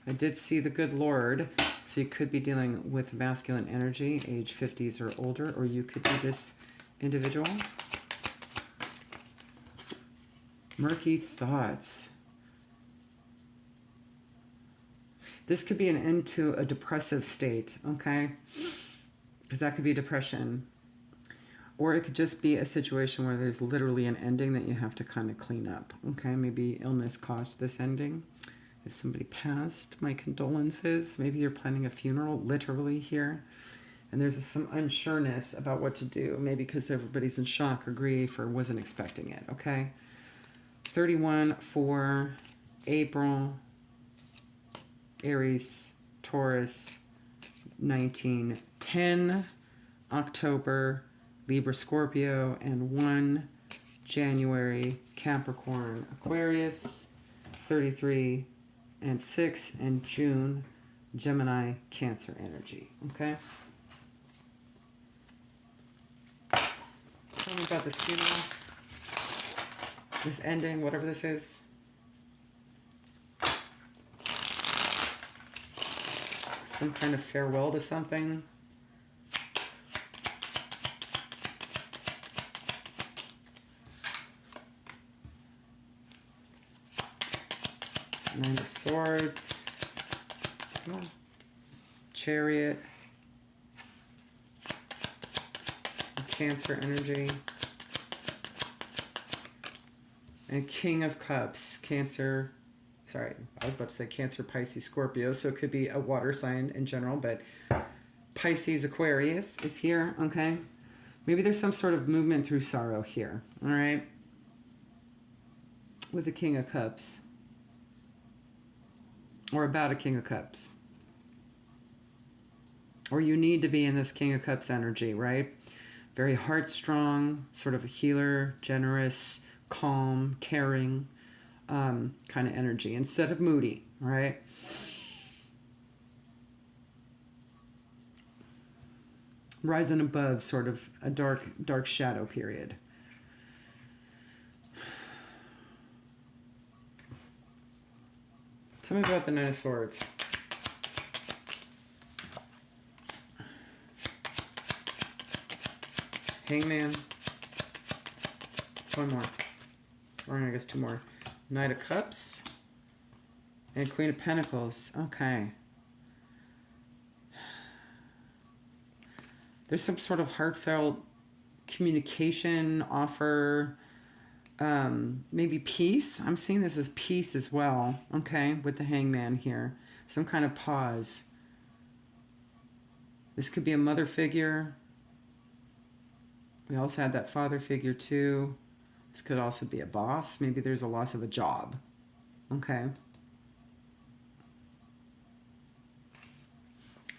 I did see the good Lord. So you could be dealing with masculine energy, age 50s or older, or you could be this individual. Murky thoughts. This could be an end to a depressive state, okay? Because that could be depression. Or it could just be a situation where there's literally an ending that you have to kind of clean up, okay? Maybe illness caused this ending. If somebody passed, my condolences. Maybe you're planning a funeral, literally here. And there's some unsureness about what to do. Maybe because everybody's in shock or grief or wasn't expecting it, okay? 31 for April, Aries, Taurus, 1910, October, Libra, Scorpio, and 1 January, Capricorn, Aquarius, 33 and 6, and June, Gemini, Cancer energy, okay? Tell me about this funeral, this ending, whatever this is. Some kind of farewell to something. Nine of Swords. Come on. Chariot. Cancer energy. And King of Cups. Cancer. Sorry, I was about to say Cancer, Pisces, Scorpio. So it could be a water sign in general, but Pisces, Aquarius is here, okay? Maybe there's some sort of movement through sorrow here, all right? With the King of Cups. Or about a King of Cups. Or you need to be in this King of Cups energy, right? Very heart-strong, sort of a healer, generous, calm, caring kind of energy instead of moody, right? Rising above sort of a dark shadow period. Tell me about the Nine of Swords. Hangman. One more. Or I guess two more. Knight of Cups. And Queen of Pentacles. Okay. There's some sort of heartfelt communication, offer, maybe peace. I'm seeing this as peace as well, okay, with the Hangman here. Some kind of pause. This could be a mother figure. We also had that father figure too. This could also be a boss. Maybe there's a loss of a job, okay.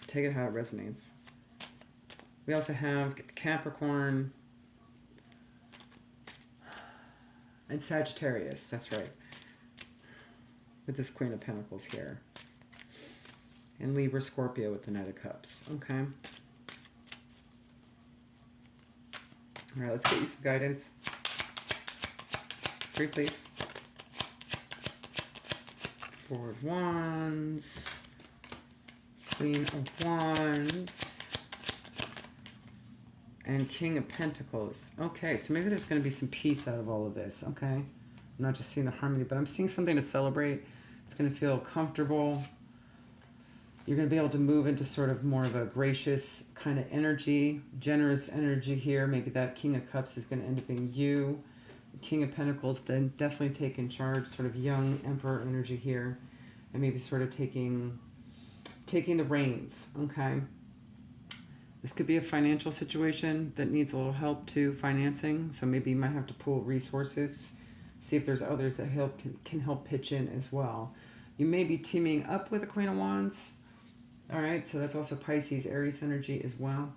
Take it how it resonates. We also have Capricorn and Sagittarius, that's right. With this Queen of Pentacles here. And Libra, Scorpio with the Knight of Cups, okay. All right, let's get you some guidance. 3, please. Four of Wands. Queen of Wands. And King of Pentacles. Okay, so maybe there's going to be some peace out of all of this, okay? I'm not just seeing the harmony, but I'm seeing something to celebrate. It's going to feel comfortable. You're going to be able to move into sort of more of a gracious kind of energy, generous energy here. Maybe that King of Cups is going to end up being you. King of Pentacles then definitely taking charge, sort of young Emperor energy here. And maybe sort of taking the reins, okay? This could be a financial situation that needs a little help too, financing. So maybe you might have to pull resources, see if there's others that can help pitch in as well. You may be teaming up with a Queen of Wands. All right, so that's also Pisces, Aries energy as well.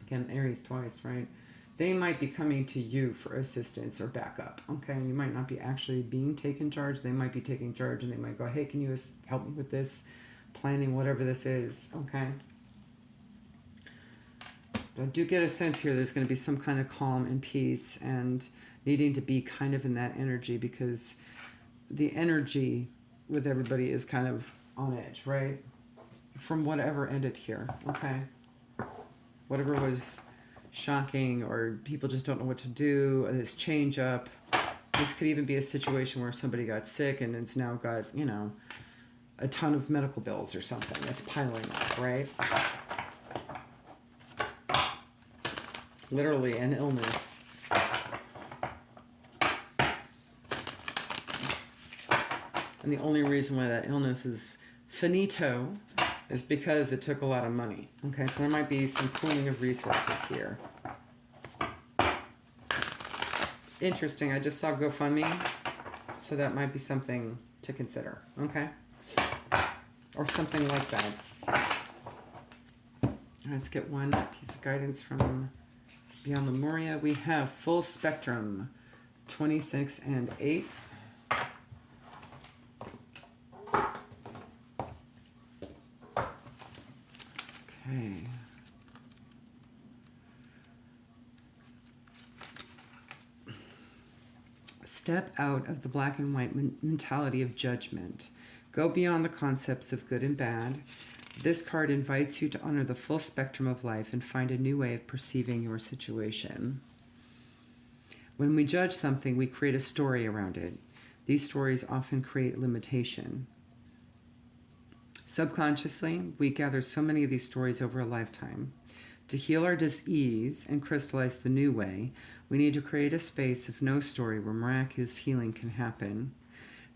Again, Aries twice, right? They might be coming to you for assistance or backup, okay? You might not be actually being taken charge. They might be taking charge and they might go, hey, can you help me with this? Planning, whatever this is, okay? But I do get a sense here there's going to be some kind of calm and peace and needing to be kind of in that energy because the energy with everybody is kind of on edge, right? From whatever ended here, okay? Whatever was shocking, or people just don't know what to do, or this change up. This could even be a situation where somebody got sick and it's now got, you know, a ton of medical bills or something that's piling up, right? Literally an illness. And the only reason why that illness is finito is because it took a lot of money. Okay, so there might be some pooling of resources here. Interesting, I just saw GoFundMe, so that might be something to consider, okay? Or something like that. Let's get one piece of guidance from Beyond Lemuria. We have full spectrum, 26 and 8. Okay. Step out of the black and white mentality of judgment. Go beyond the concepts of good and bad. This card invites you to honor the full spectrum of life and find a new way of perceiving your situation. When we judge something, we create a story around it. These stories often create limitation. Subconsciously, we gather so many of these stories over a lifetime. To heal our dis-ease and crystallize the new way, we need to create a space of no story where miraculous healing can happen.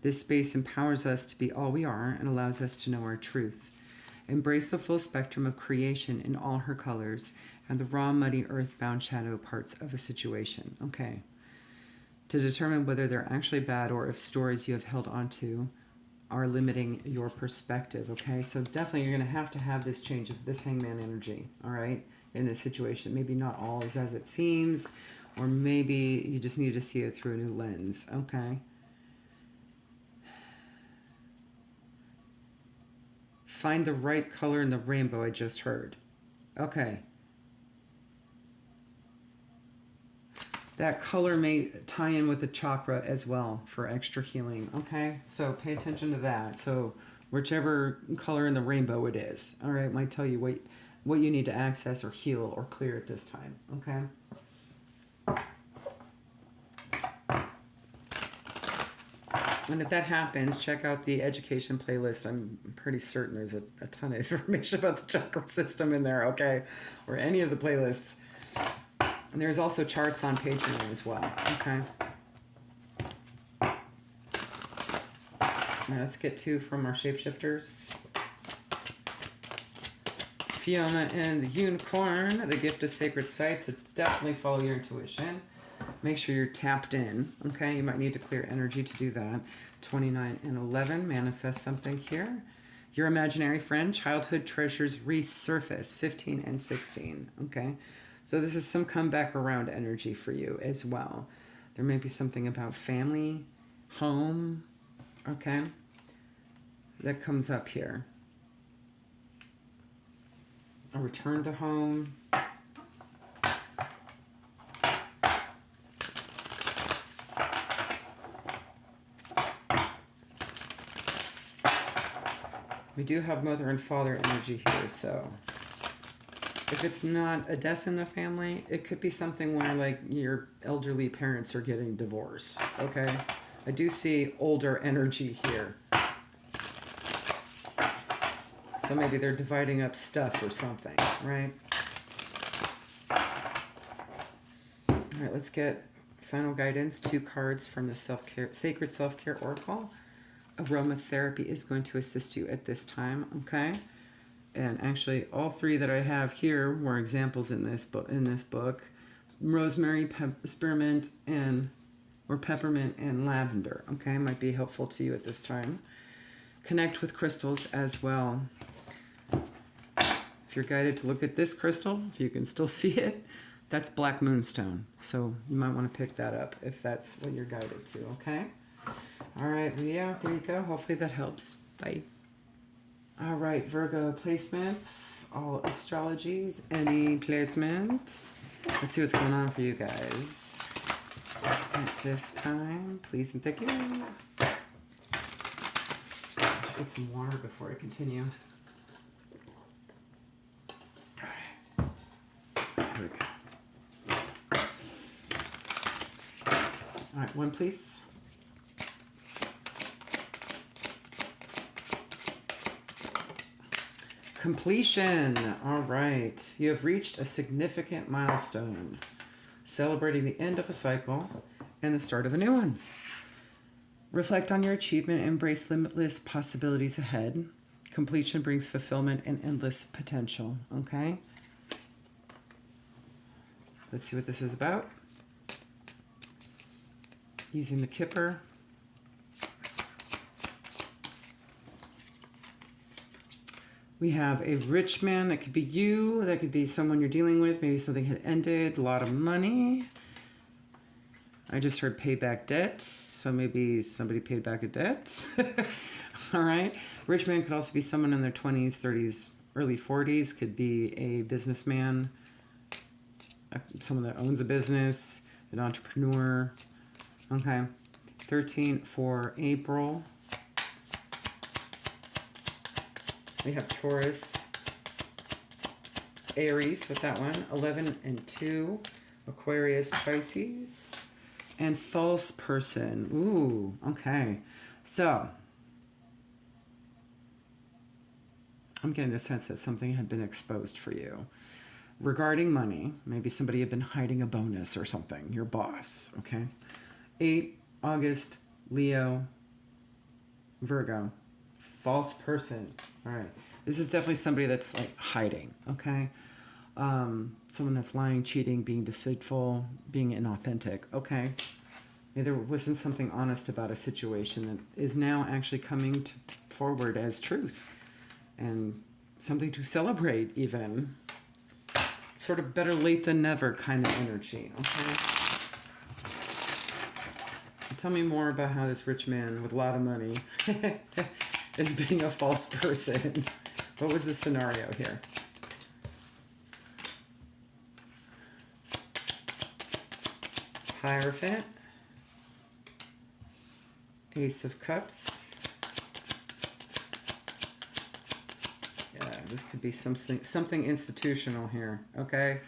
This space empowers us to be all we are and allows us to know our truth. Embrace the full spectrum of creation in all her colors and the raw, muddy, earthbound shadow parts of a situation. Okay. To determine whether they're actually bad or if stories you have held onto are limiting your perspective. Okay. So definitely you're going to have this change of this hangman energy. All right. In this situation. Maybe not all is as it seems, or maybe you just need to see it through a new lens. Okay. Find the right color in the rainbow, I just heard. Okay. That color may tie in with the chakra as well for extra healing. Okay. So pay attention to that. So whichever color in the rainbow it is, all right, might tell you what you need to access or heal or clear at this time. Okay. And if that happens, check out the education playlist. I'm pretty certain there's a ton of information about the chakra system in there, okay? Or any of the playlists. And there's also charts on Patreon as well, okay? Now let's get two from our shapeshifters. Fiona and the Unicorn, the gift of sacred sight. So definitely follow your intuition. Make sure you're tapped in, okay? You might need to clear energy to do that. 29 and 11, manifest something here. Your imaginary friend, childhood treasures resurface. 15 and 16, okay? So this is some comeback around energy for you as well. There may be something about family, home, okay? That comes up here. A return to home. We do have mother and father energy here, so if it's not a death in the family, it could be something where like your elderly parents are getting divorced, okay? I do see older energy here. So maybe they're dividing up stuff or something, right? All right, let's get final guidance. 2 cards from the Sacred Self-Care Oracle. Aromatherapy is going to assist you at this time, okay? And actually, all 3 that I have here were examples in this book. Rosemary, spearmint, or peppermint and lavender, okay? Might be helpful to you at this time. Connect with crystals as well. If you're guided to look at this crystal, if you can still see it, that's black moonstone. So you might want to pick that up if that's what you're guided to, okay? All right, yeah, there you go. Hopefully that helps. Bye. All right, Virgo placements, all astrologies, any placements. Let's see what's going on for you guys at this time. Please and thank you. get some water before I continue. Here we go. All right, one please. Completion. All right. You have reached a significant milestone, celebrating the end of a cycle and the start of a new one. Reflect on your achievement and embrace limitless possibilities ahead. Completion brings fulfillment and endless potential. Okay? Let's see what this is about. Using the Kipper. We have a rich man. That could be you. That could be someone you're dealing with. Maybe something had ended. A lot of money. I just heard pay back debt. So maybe somebody paid back a debt. All right. Rich man could also be someone in their 20s, 30s, early 40s. Could be a businessman. Someone that owns a business. An entrepreneur. Okay. 13 for April. We have Taurus, Aries with that one, 11 and 2, Aquarius, Pisces, and false person. Ooh, okay. So, I'm getting the sense that something had been exposed for you. Regarding money, maybe somebody had been hiding a bonus or something, your boss, okay? 8 August, Leo, Virgo, false person. All right. This is definitely somebody that's like hiding, okay? Someone that's lying, cheating, being deceitful, being inauthentic, okay? Maybe there wasn't something honest about a situation that is now actually coming forward as truth and something to celebrate even. Sort of better late than never kind of energy, okay? Tell me more about how this rich man with a lot of money is being a false person. What was the scenario here? Hierophant. Ace of Cups. Yeah, this could be something institutional here, okay?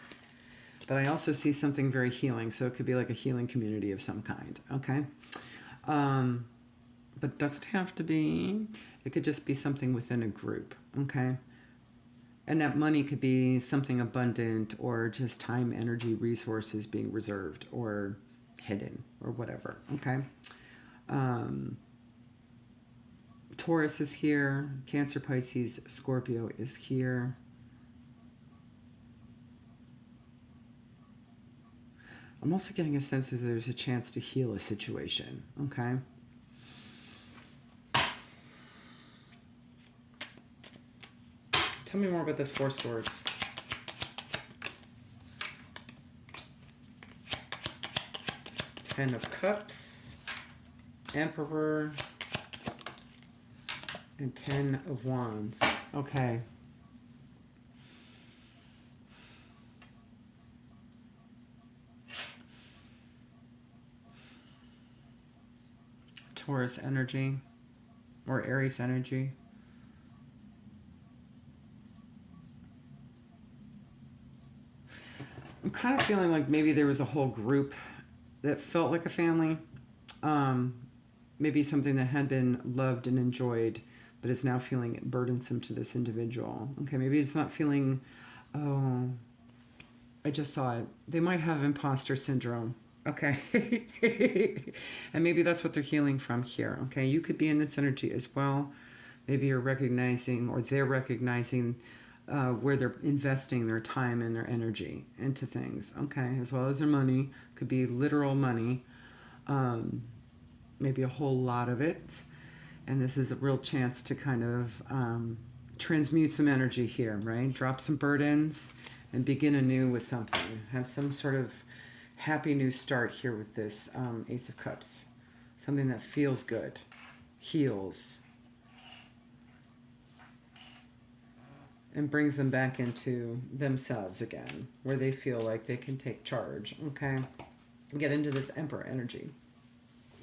But I also see something very healing, so it could be like a healing community of some kind, okay? But it doesn't have to be. It could just be something within a group, okay? And that money could be something abundant or just time, energy, resources being reserved or hidden or whatever, okay? Taurus is here. Cancer, Pisces, Scorpio is here. I'm also getting a sense that there's a chance to heal a situation, okay? Tell me more about this Four Swords. Ten of Cups, Emperor, and Ten of Wands. Okay. Taurus energy or Aries energy. I'm kind of feeling like maybe there was a whole group that felt like a family. Maybe something that had been loved and enjoyed, but is now feeling burdensome to this individual. Okay, maybe it's not feeling, oh, I just saw it. They might have imposter syndrome. Okay. And maybe that's what they're healing from here. Okay, you could be in this energy as well. Maybe you're recognizing or they're recognizing where they're investing their time and their energy into things, okay, as well as their money. Could be literal money, maybe a whole lot of it, and this is a real chance to kind of transmute some energy here, right? Drop some burdens and begin anew with something. Have some sort of happy new start here with this Ace of Cups. Something that feels good, heals, and brings them back into themselves again, where they feel like they can take charge, okay? Get into this Emperor energy.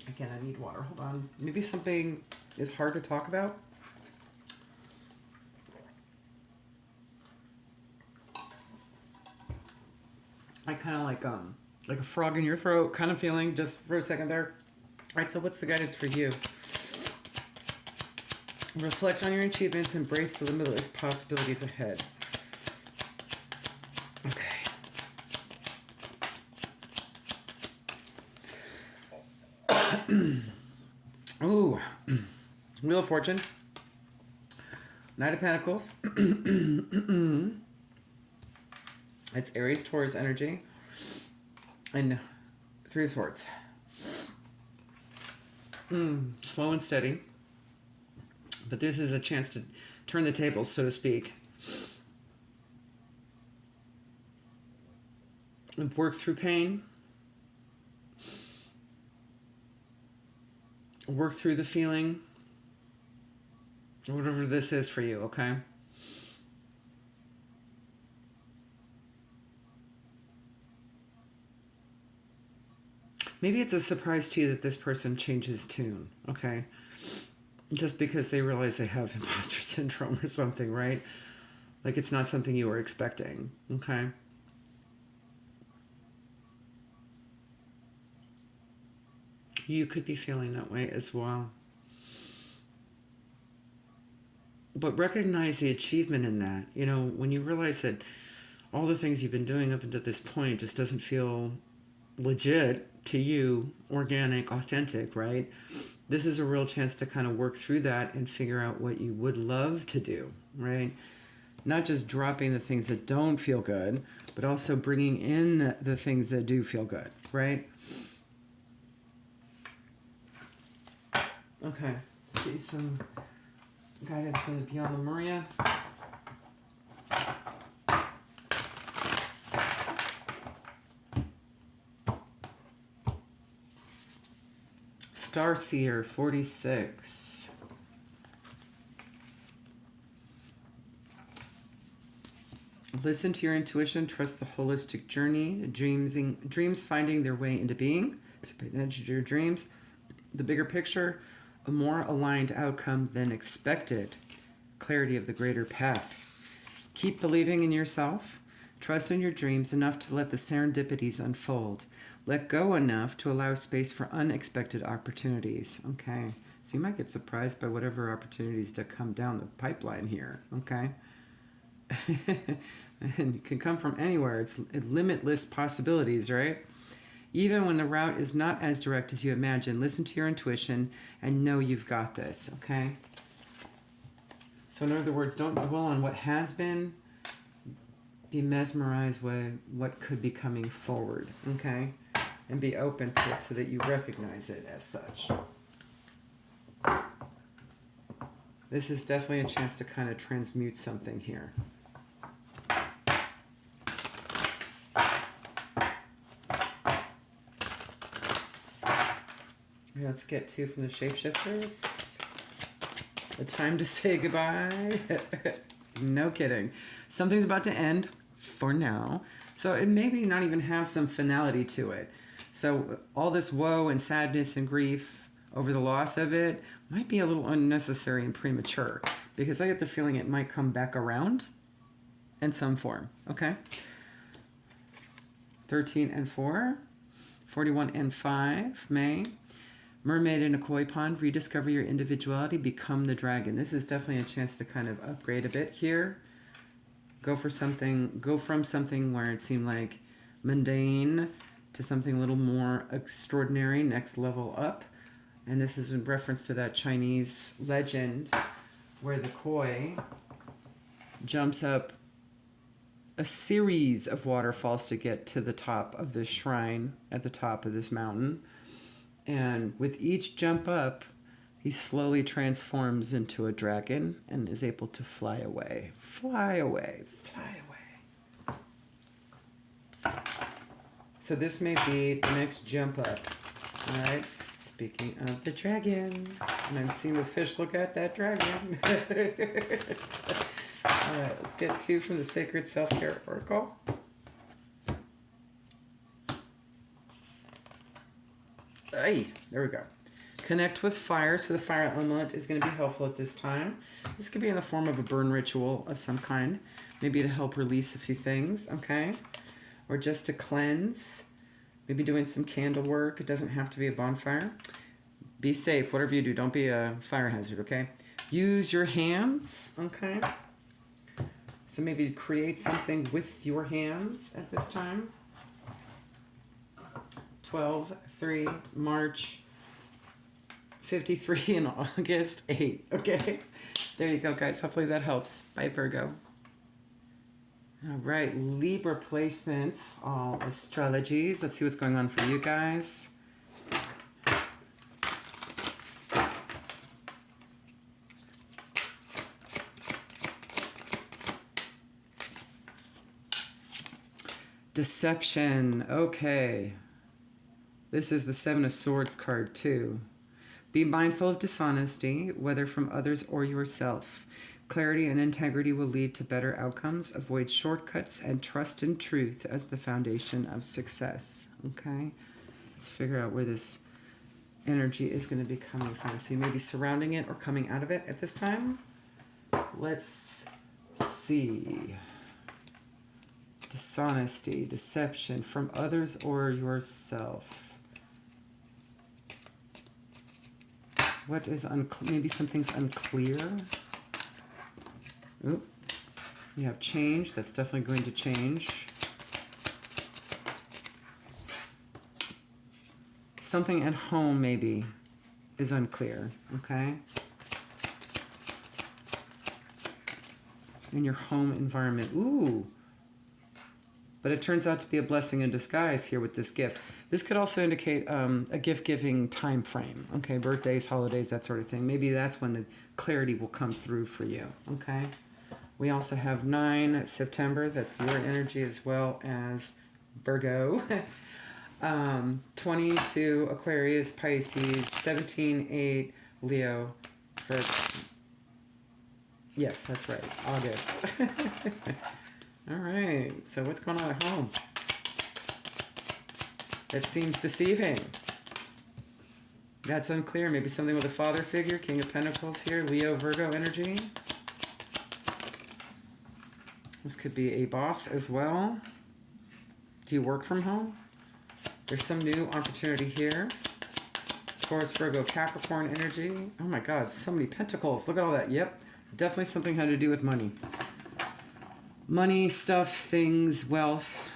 Again, I need water, hold on. Maybe something is hard to talk about. I kind of like a frog in your throat kind of feeling just for a second there. All right, so what's the guidance for you? Reflect on your achievements, embrace the limitless possibilities ahead. Okay. Ooh, Wheel of Fortune, Knight of Pentacles. It's Aries, Taurus energy, and Three of Swords. Slow and steady. But this is a chance to turn the tables, so to speak. And work through pain. Work through the feeling. Whatever this is for you, okay? Maybe it's a surprise to you that this person changes tune, okay? Just because they realize they have imposter syndrome or something, right? Like it's not something you were expecting, okay? You could be feeling that way as well. But recognize the achievement in that. You know, when you realize that all the things you've been doing up until this point just doesn't feel legit to you, organic, authentic, right? This is a real chance to kind of work through that and figure out what you would love to do, right? Not just dropping the things that don't feel good, but also bringing in the things that do feel good, right? Okay, let's get you some guidance from the Beyond the Maria. Starseer 46. Listen to your intuition, trust the holistic journey, dreams finding their way into being. So pay attention to your dreams. The bigger picture, a more aligned outcome than expected. Clarity of the greater path. Keep believing in yourself. Trust in your dreams enough to let the serendipities unfold. Let go enough to allow space for unexpected opportunities. Okay, so you might get surprised by whatever opportunities that come down the pipeline here. Okay, and it can come from anywhere. It's limitless possibilities, right? Even when the route is not as direct as you imagine, listen to your intuition and know you've got this. Okay. So in other words, don't dwell on what has been. Be mesmerized with what could be coming forward, okay? And be open to it so that you recognize it as such. This is definitely a chance to kind of transmute something here. Let's get two from the shapeshifters. The time to say goodbye. No kidding. Something's about to end for now. So it maybe not even have some finality to it. So all this woe and sadness and grief over the loss of it might be a little unnecessary and premature, because I get the feeling it might come back around in some form. Okay? 13 and 4. 41 and 5. May. Mermaid in a koi pond, rediscover your individuality, become the dragon. This is definitely a chance to kind of upgrade a bit here. Go from something where it seemed like mundane to something a little more extraordinary, next level up. And this is in reference to that Chinese legend where the koi jumps up a series of waterfalls to get to the top of this shrine at the top of this mountain. And with each jump up, he slowly transforms into a dragon and is able to fly away. Fly away. Fly away. So this may be the next jump up. All right. Speaking of the dragon, and I'm seeing the fish look at that dragon. All right. Let's get two from the Sacred Self-Care Oracle. Hey, there we go. Connect with fire, so the fire element is going to be helpful at this time. This could be in the form of a burn ritual of some kind, maybe to help release a few things, okay? or just to cleanse. Maybe doing some candle work. It doesn't have to be a bonfire. Be safe. Whatever you do, don't be a fire hazard, okay? Use your hands, okay? So maybe create something with your hands at this time. 12/3, March 53, and August 8, okay? There you go, guys. Hopefully that helps. Bye, Virgo. All right, Libra placements, all astrologies. Let's see what's going on for you guys. Deception. Okay. This is the Seven of Swords card too. Be mindful of dishonesty, whether from others or yourself. Clarity and integrity will lead to better outcomes. Avoid shortcuts and trust in truth as the foundation of success. Okay? Let's figure out where this energy is going to be coming from. So you may be surrounding it or coming out of it at this time. Let's see. Dishonesty, deception from others or yourself. What is unclear? Maybe something's unclear. Oop. You have change. That's definitely going to change. Something at home maybe is unclear. Okay? In your home environment. Ooh. But it turns out to be a blessing in disguise here with this gift. This could also indicate a gift-giving time frame. Okay, birthdays, holidays, that sort of thing. Maybe that's when the clarity will come through for you. Okay. We also have 9 September. That's your energy as well as Virgo. 22 Aquarius, Pisces. 17/8 Leo. Virgo. Yes, that's right. August. All right. So what's going on at home? That seems deceiving. That's unclear. Maybe something with a father figure. King of Pentacles here. Leo, Virgo energy. This could be a boss as well. Do you work from home? There's some new opportunity here. Taurus, Virgo, Capricorn energy. Oh my God, so many pentacles. Look at all that. Yep. Definitely something had to do with money. Money, stuff, things, wealth,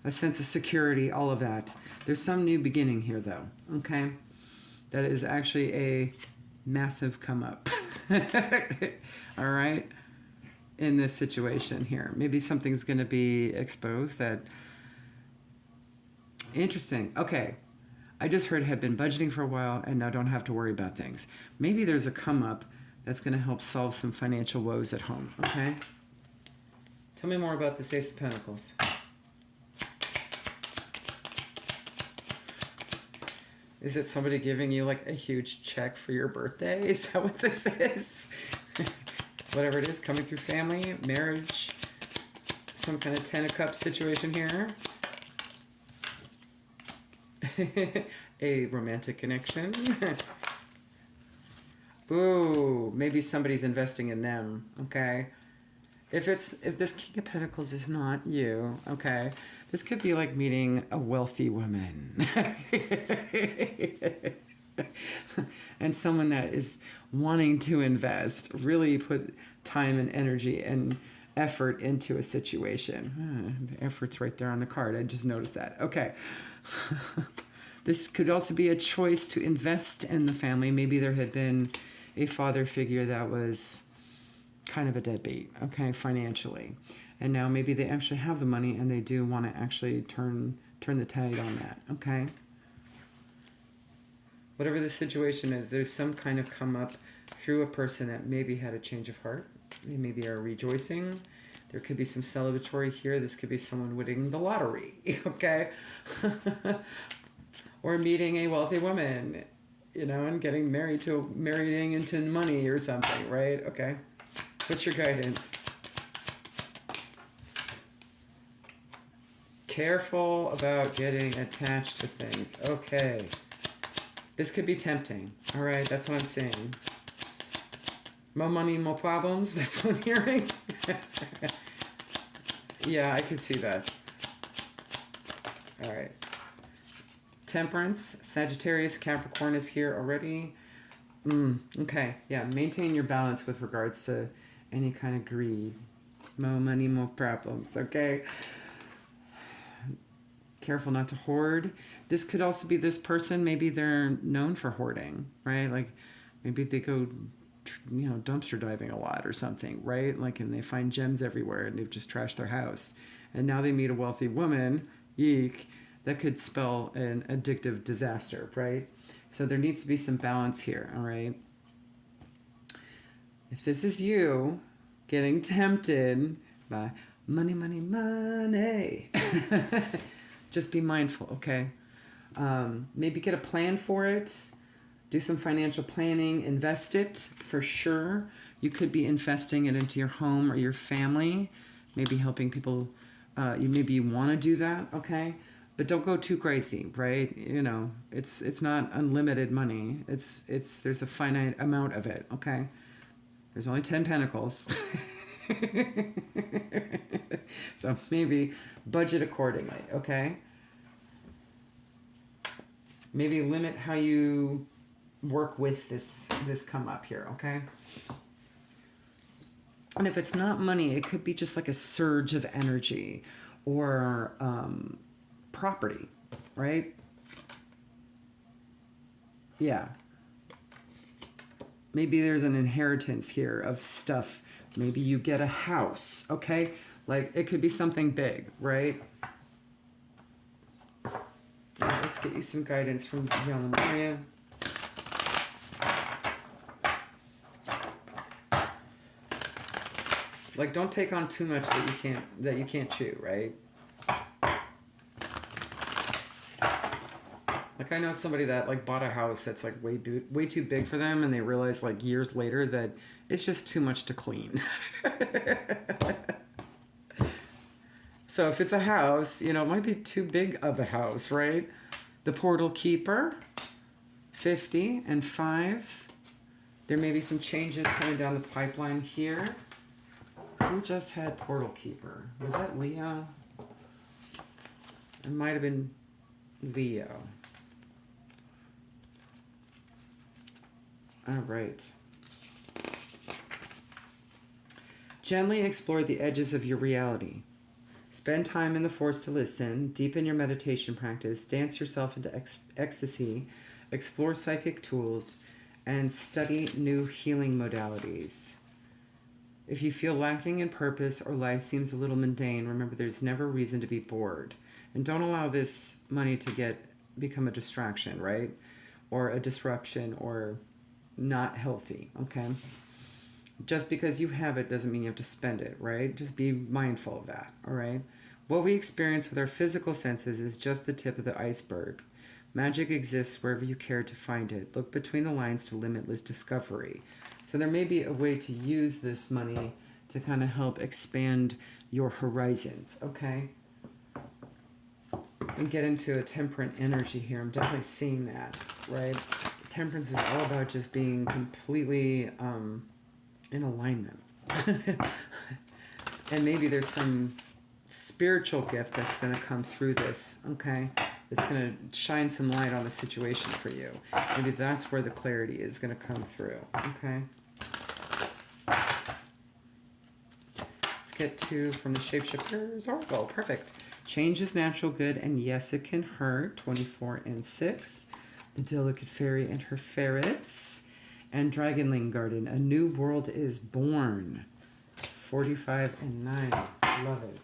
a sense of security, all of that. There's some new beginning here though, okay? That is actually a massive come up. All right? In this situation here. Maybe something's going to be exposed that... Interesting. Okay. I just heard had been budgeting for a while and now don't have to worry about things. Maybe there's a come up that's going to help solve some financial woes at home, okay? Tell me more about this Ace of Pentacles. Is it somebody giving you like a huge check for your birthday? Is that what this is? Whatever it is, coming through family, marriage, some kind of 10 of Cups situation here. A romantic connection. Ooh, maybe somebody's investing in them, okay? If this King of Pentacles is not you, okay, this could be like meeting a wealthy woman. And someone that is wanting to invest, really put time and energy and effort into a situation. The effort's right there on the card. I just noticed that. Okay. This could also be a choice to invest in the family. Maybe there had been a father figure that was kind of a deadbeat, okay, financially. And now maybe they actually have the money and they do want to actually turn the tide on that, okay? Whatever the situation is, there's some kind of come up through a person that maybe had a change of heart. They maybe are rejoicing. There could be some celebratory here. This could be someone winning the lottery, okay? Or meeting a wealthy woman, you know, and getting marrying into money or something, right? Okay. What's your guidance? Careful about getting attached to things. Okay. This could be tempting. All right, that's what I'm saying. More money, more problems. That's what I'm hearing. Yeah, I can see that. All right. Temperance, Sagittarius, Capricorn is here already. Okay, yeah, maintain your balance with regards to any kind of greed. More money, more problems, okay? Careful not to hoard. This could also be this person, maybe they're known for hoarding, right? Like maybe they go, dumpster diving a lot or something, right? Like, and they find gems everywhere and they've just trashed their house. And now they meet a wealthy woman, yeek, that could spell an addictive disaster, right? So there needs to be some balance here, all right? If this is you getting tempted by money, money, money, just be mindful, okay? Maybe get a plan for it. Do some financial planning. Invest it for sure. You could be investing it into your home or your family. Maybe helping people. Maybe you want to do that, okay? But don't go too crazy, right? It's not unlimited money. There's a finite amount of it, okay? There's only 10 pentacles. So maybe budget accordingly, okay? Maybe limit how you work with this come up here, okay? And if it's not money, it could be just like a surge of energy or property, right? Yeah. Maybe there's an inheritance here of stuff. Maybe you get a house, okay? Like, it could be something big, right? Right, let's get you some guidance from Yellow Maria. Like, don't take on too much that you can't chew, right? Like, I know somebody that like bought a house that's like way too big for them, and they realized like years later that it's just too much to clean. So if it's a house, it might be too big of a house, right? The Portal Keeper, 50 and 5. There may be some changes coming down the pipeline here. Who just had Portal Keeper? Was that Leo? It might have been Leo. All right. Gently explore the edges of your reality. Spend time in the forest to listen, deepen your meditation practice, dance yourself into ecstasy, explore psychic tools, and study new healing modalities. If you feel lacking in purpose or life seems a little mundane, remember there's never a reason to be bored. And don't allow this money to become a distraction, right? Or a disruption or not healthy, okay? Just because you have it doesn't mean you have to spend it, right? Just be mindful of that, all right? What we experience with our physical senses is just the tip of the iceberg. Magic exists wherever you care to find it. Look between the lines to limitless discovery. So there may be a way to use this money to kind of help expand your horizons, okay? And get into a temperate energy here. I'm definitely seeing that, right? Temperance is all about just being completely in alignment. And maybe there's some spiritual gift that's going to come through this, okay? It's going to shine some light on the situation for you. Maybe that's where the clarity is going to come through, okay? Let's get to from the Shapeshifter's Oracle. Perfect. Change is natural good, and yes, it can hurt. 24 and 6. The Delicate Fairy and her ferrets. And Dragonling Garden. A new world is born. 45 and 9. Love it.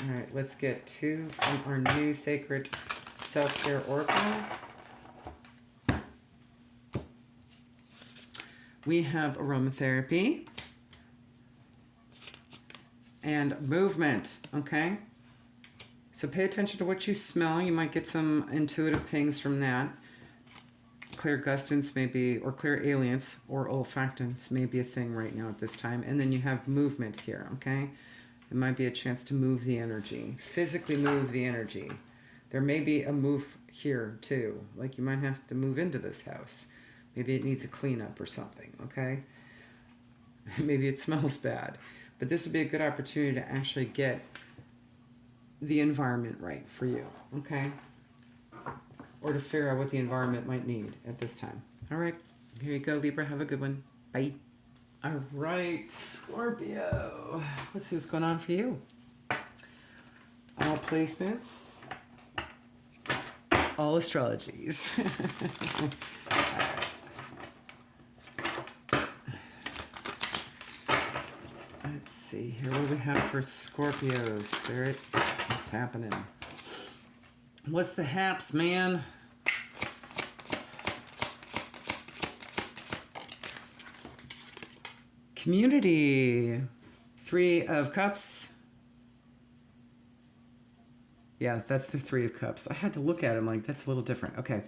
All right, let's get 2 from our new Sacred Self-Care Oracle. We have aromatherapy and movement, okay? So pay attention to what you smell. You might get some intuitive pings from that. Clairgustance may be, or clairalience, or olfactance may be a thing right now at this time. And then you have movement here, okay? It might be a chance to move the energy, physically move the energy. There may be a move here too. Like you might have to move into this house. Maybe it needs a cleanup or something, okay? Maybe it smells bad. But this would be a good opportunity to actually get the environment right for you, okay? Or to figure out what the environment might need at this time. All right, here you go, Libra. Have a good one. Bye. All right, Scorpio. Let's see what's going on for you. All placements, all astrologies. All right. Let's see here. What do we have for Scorpio? Spirit, what's happening? What's the haps, man? Community. 3 of Cups. Yeah, that's the 3 of Cups. I had to look at him like, that's a little different. Okay.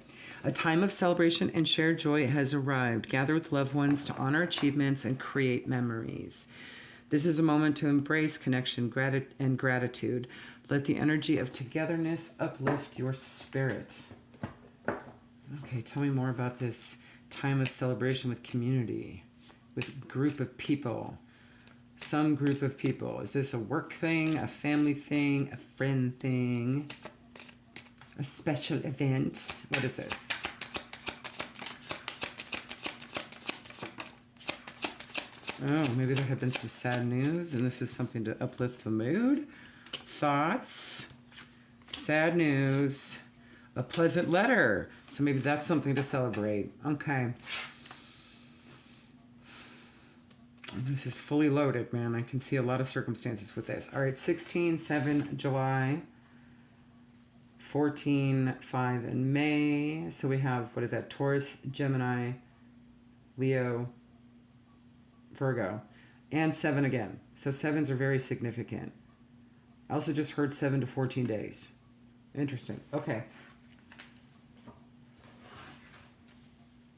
A time of celebration and shared joy has arrived. Gather with loved ones to honor achievements and create memories. This is a moment to embrace connection and gratitude. Let the energy of togetherness uplift your spirit. Okay, tell me more about this time of celebration with community, with group of people. Some group of people. Is this a work thing, a family thing, a friend thing, a special event? What is this? Oh, maybe there have been some sad news and this is something to uplift the mood. Thoughts, sad news, a pleasant letter. So maybe that's something to celebrate. Okay. This is fully loaded, man. I can see a lot of circumstances with this. All right, 16/7 July, 14/5 in May. So we have, what is that? Taurus, Gemini, Leo, Virgo, and 7 again. So 7s are very significant. I also just heard 7 to 14 days. Interesting. Okay.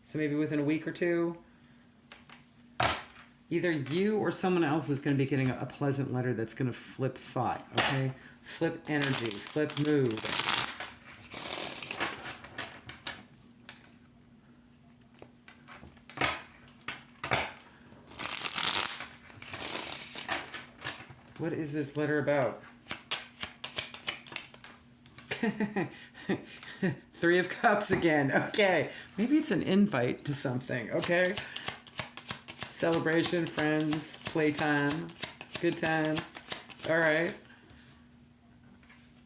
So maybe within a week or two, either you or someone else is going to be getting a pleasant letter that's going to flip thought, okay? Flip energy, flip mood. What is this letter about? 3 of Cups again. Okay. Maybe it's an invite to something, okay? Celebration, friends, playtime, good times. All right.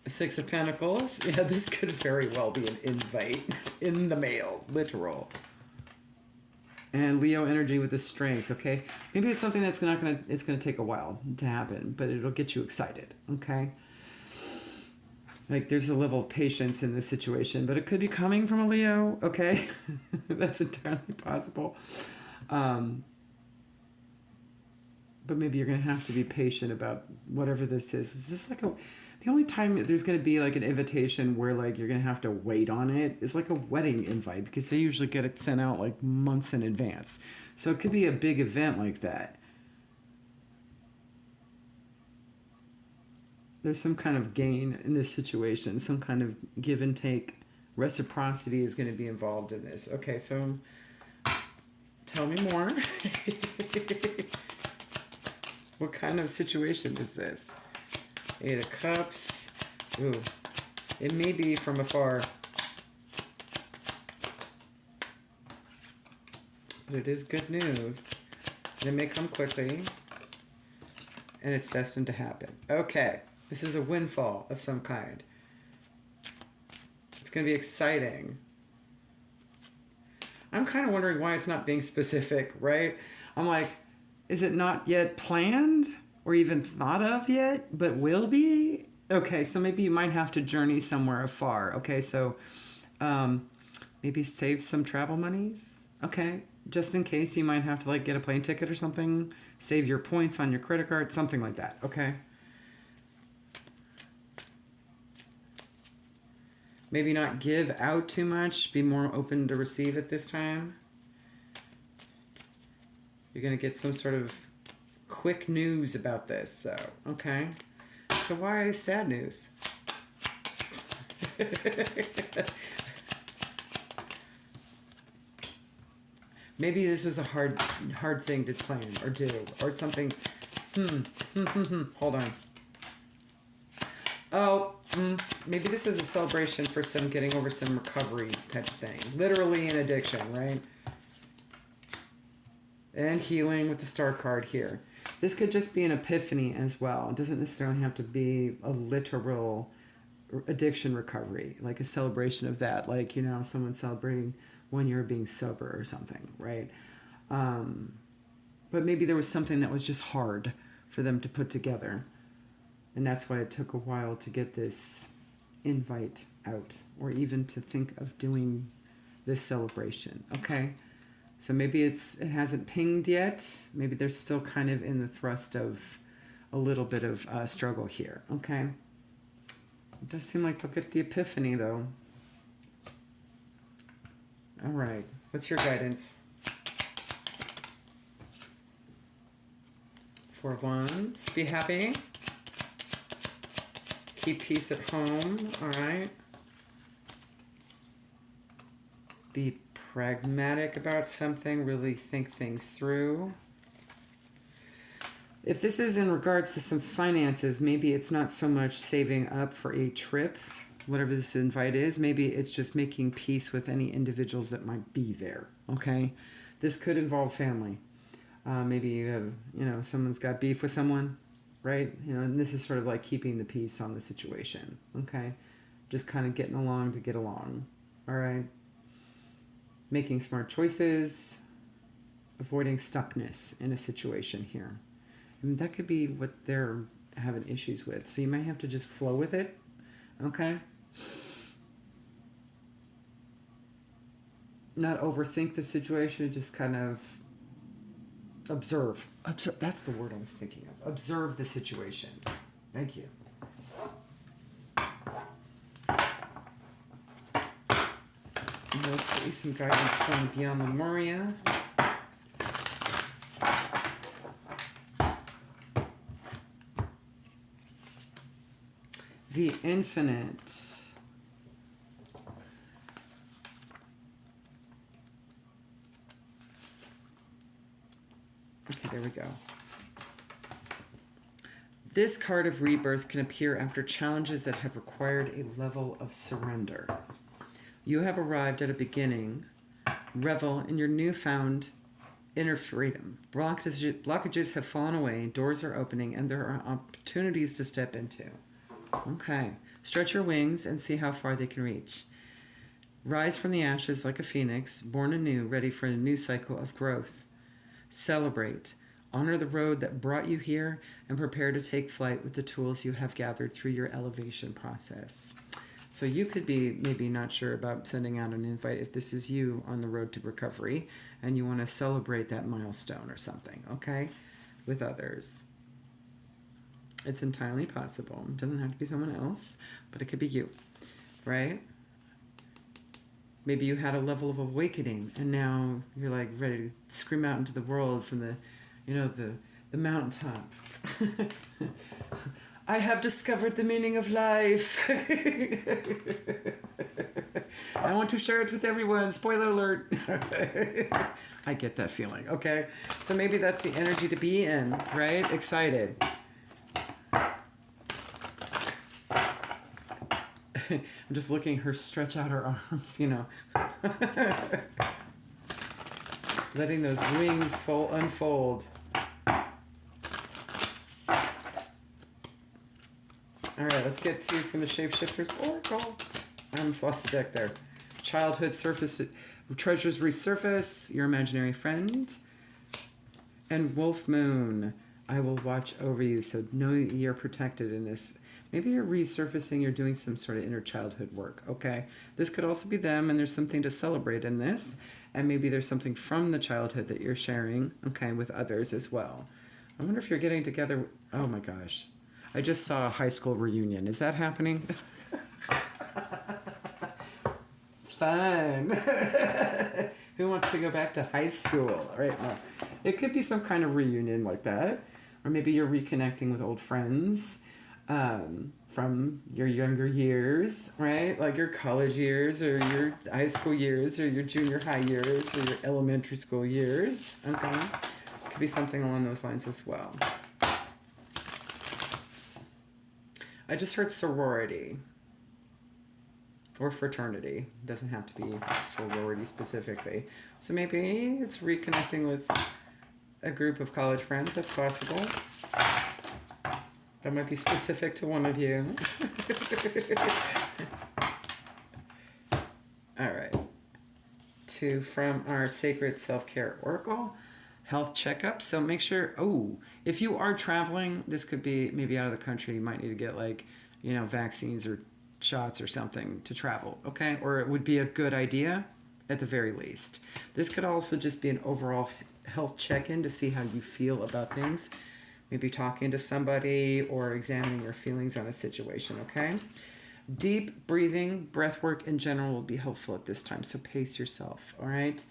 6 of Pentacles. Yeah, this could very well be an invite in the mail, literal. And Leo energy with the strength, okay? Maybe it's something that's it's gonna take a while to happen, but it'll get you excited, okay? Like there's a level of patience in this situation, but it could be coming from a Leo, okay? That's entirely possible. But maybe you're gonna have to be patient about whatever this is. Is this like the only time there's going to be like an invitation where like you're going to have to wait on it is like a wedding invite, because they usually get it sent out like months in advance. So it could be a big event like that. There's some kind of gain in this situation, some kind of give and take. Reciprocity is going to be involved in this. Okay, so tell me more. What kind of situation is this? 8 of Cups. Ooh, it may be from afar, but it is good news. And it may come quickly, and it's destined to happen. Okay, this is a windfall of some kind. It's going to be exciting. I'm kind of wondering why it's not being specific, right? I'm like, is it not yet planned? Or even thought of yet, but will be? Okay, so maybe you might have to journey somewhere afar. Okay, so maybe save some travel monies. Okay, just in case you might have to like get a plane ticket or something. Save your points on your credit card, something like that. Okay. Maybe not give out too much. Be more open to receive at this time. You're going to get some sort of quick news about this, so okay. So why sad news? Maybe this was a hard thing to plan or do, or something. Hold on. Oh, maybe this is a celebration for some getting over some recovery type of thing. Literally an addiction, right? And healing with the star card here. This could just be an epiphany as well. It doesn't necessarily have to be a literal addiction recovery, like a celebration of that, like, you know, someone celebrating 1 year of being sober or something, right? But maybe there was something that was just hard for them to put together, and that's why it took a while to get this invite out, or even to think of doing this celebration. Okay, so maybe it hasn't pinged yet. Maybe they're still kind of in the thrust of a little bit of struggle here. Okay, it does seem like they'll get the epiphany though. All right, what's your guidance? 4 of Wands. Be happy. Keep peace at home. All right. Be pragmatic about something. Really think things through. If this is in regards to some finances, maybe it's not so much saving up for a trip, whatever this invite is. Maybe it's just making peace with any individuals that might be there. Okay, this could involve family. Maybe you have, you know, someone's got beef with someone, right? You know, and this is sort of like keeping the peace on the situation. Okay, just kind of getting along to get along. All right, making smart choices, avoiding stuckness in a situation here. And that could be what they're having issues with. So you might have to just flow with it. Okay. Not overthink the situation, just kind of observe. That's the word I was thinking of. Observe the situation. Thank you. And let's get you some guidance from Beyond Lemuria. The infinite. Okay, there we go. This card of rebirth can appear after challenges that have required a level of surrender. You have arrived at a beginning. Revel in your newfound inner freedom. Blockages have fallen away, doors are opening, and there are opportunities to step into. Okay. Stretch your wings and see how far they can reach. Rise from the ashes like a phoenix, born anew, ready for a new cycle of growth. Celebrate. Honor the road that brought you here and prepare to take flight with the tools you have gathered through your elevation process. So you could be maybe not sure about sending out an invite if this is you on the road to recovery and you want to celebrate that milestone or something, okay, with others. It's entirely possible. It doesn't have to be someone else, but it could be you, right? Maybe you had a level of awakening and now you're like ready to scream out into the world from the, you know, the mountaintop. I have discovered the meaning of life. I want to share it with everyone. Spoiler alert. I get that feeling, okay? So maybe that's the energy to be in, right? Excited. I'm just looking her stretch out her arms, you know. Letting those wings unfold. All right, let's get to from the Shapeshifters Oracle. I almost lost the deck there. Childhood treasures resurface, your imaginary friend. And Wolf Moon, I will watch over you, so know you're protected in this. Maybe you're resurfacing, you're doing some sort of inner childhood work, okay? This could also be them, and there's something to celebrate in this. And maybe there's something from the childhood that you're sharing, okay, with others as well. I wonder if you're getting together. Oh my gosh. I just saw a high school reunion. Is that happening? Fun. Who wants to go back to high school? Right now, it could be some kind of reunion like that. Or maybe you're reconnecting with old friends. from your younger years, right? Like your college years or your high school years or your junior high years or your elementary school years, okay? Could be something along those lines as well. I just heard sorority or fraternity. It doesn't have to be sorority specifically. So maybe it's reconnecting with a group of college friends. That's possible. That might be specific to one of you. All right. Two from our Sacred Self-Care Oracle. Health checkup. So make sure, if you are traveling, this could be maybe out of the country. You might need to get vaccines or shots or something to travel, okay? Or it would be a good idea at the very least. This could also just be an overall health check-in to see how you feel about things. Maybe talking to somebody or examining your feelings on a situation, okay? Deep breathing, breath work in general will be helpful at this time, so pace yourself, all right?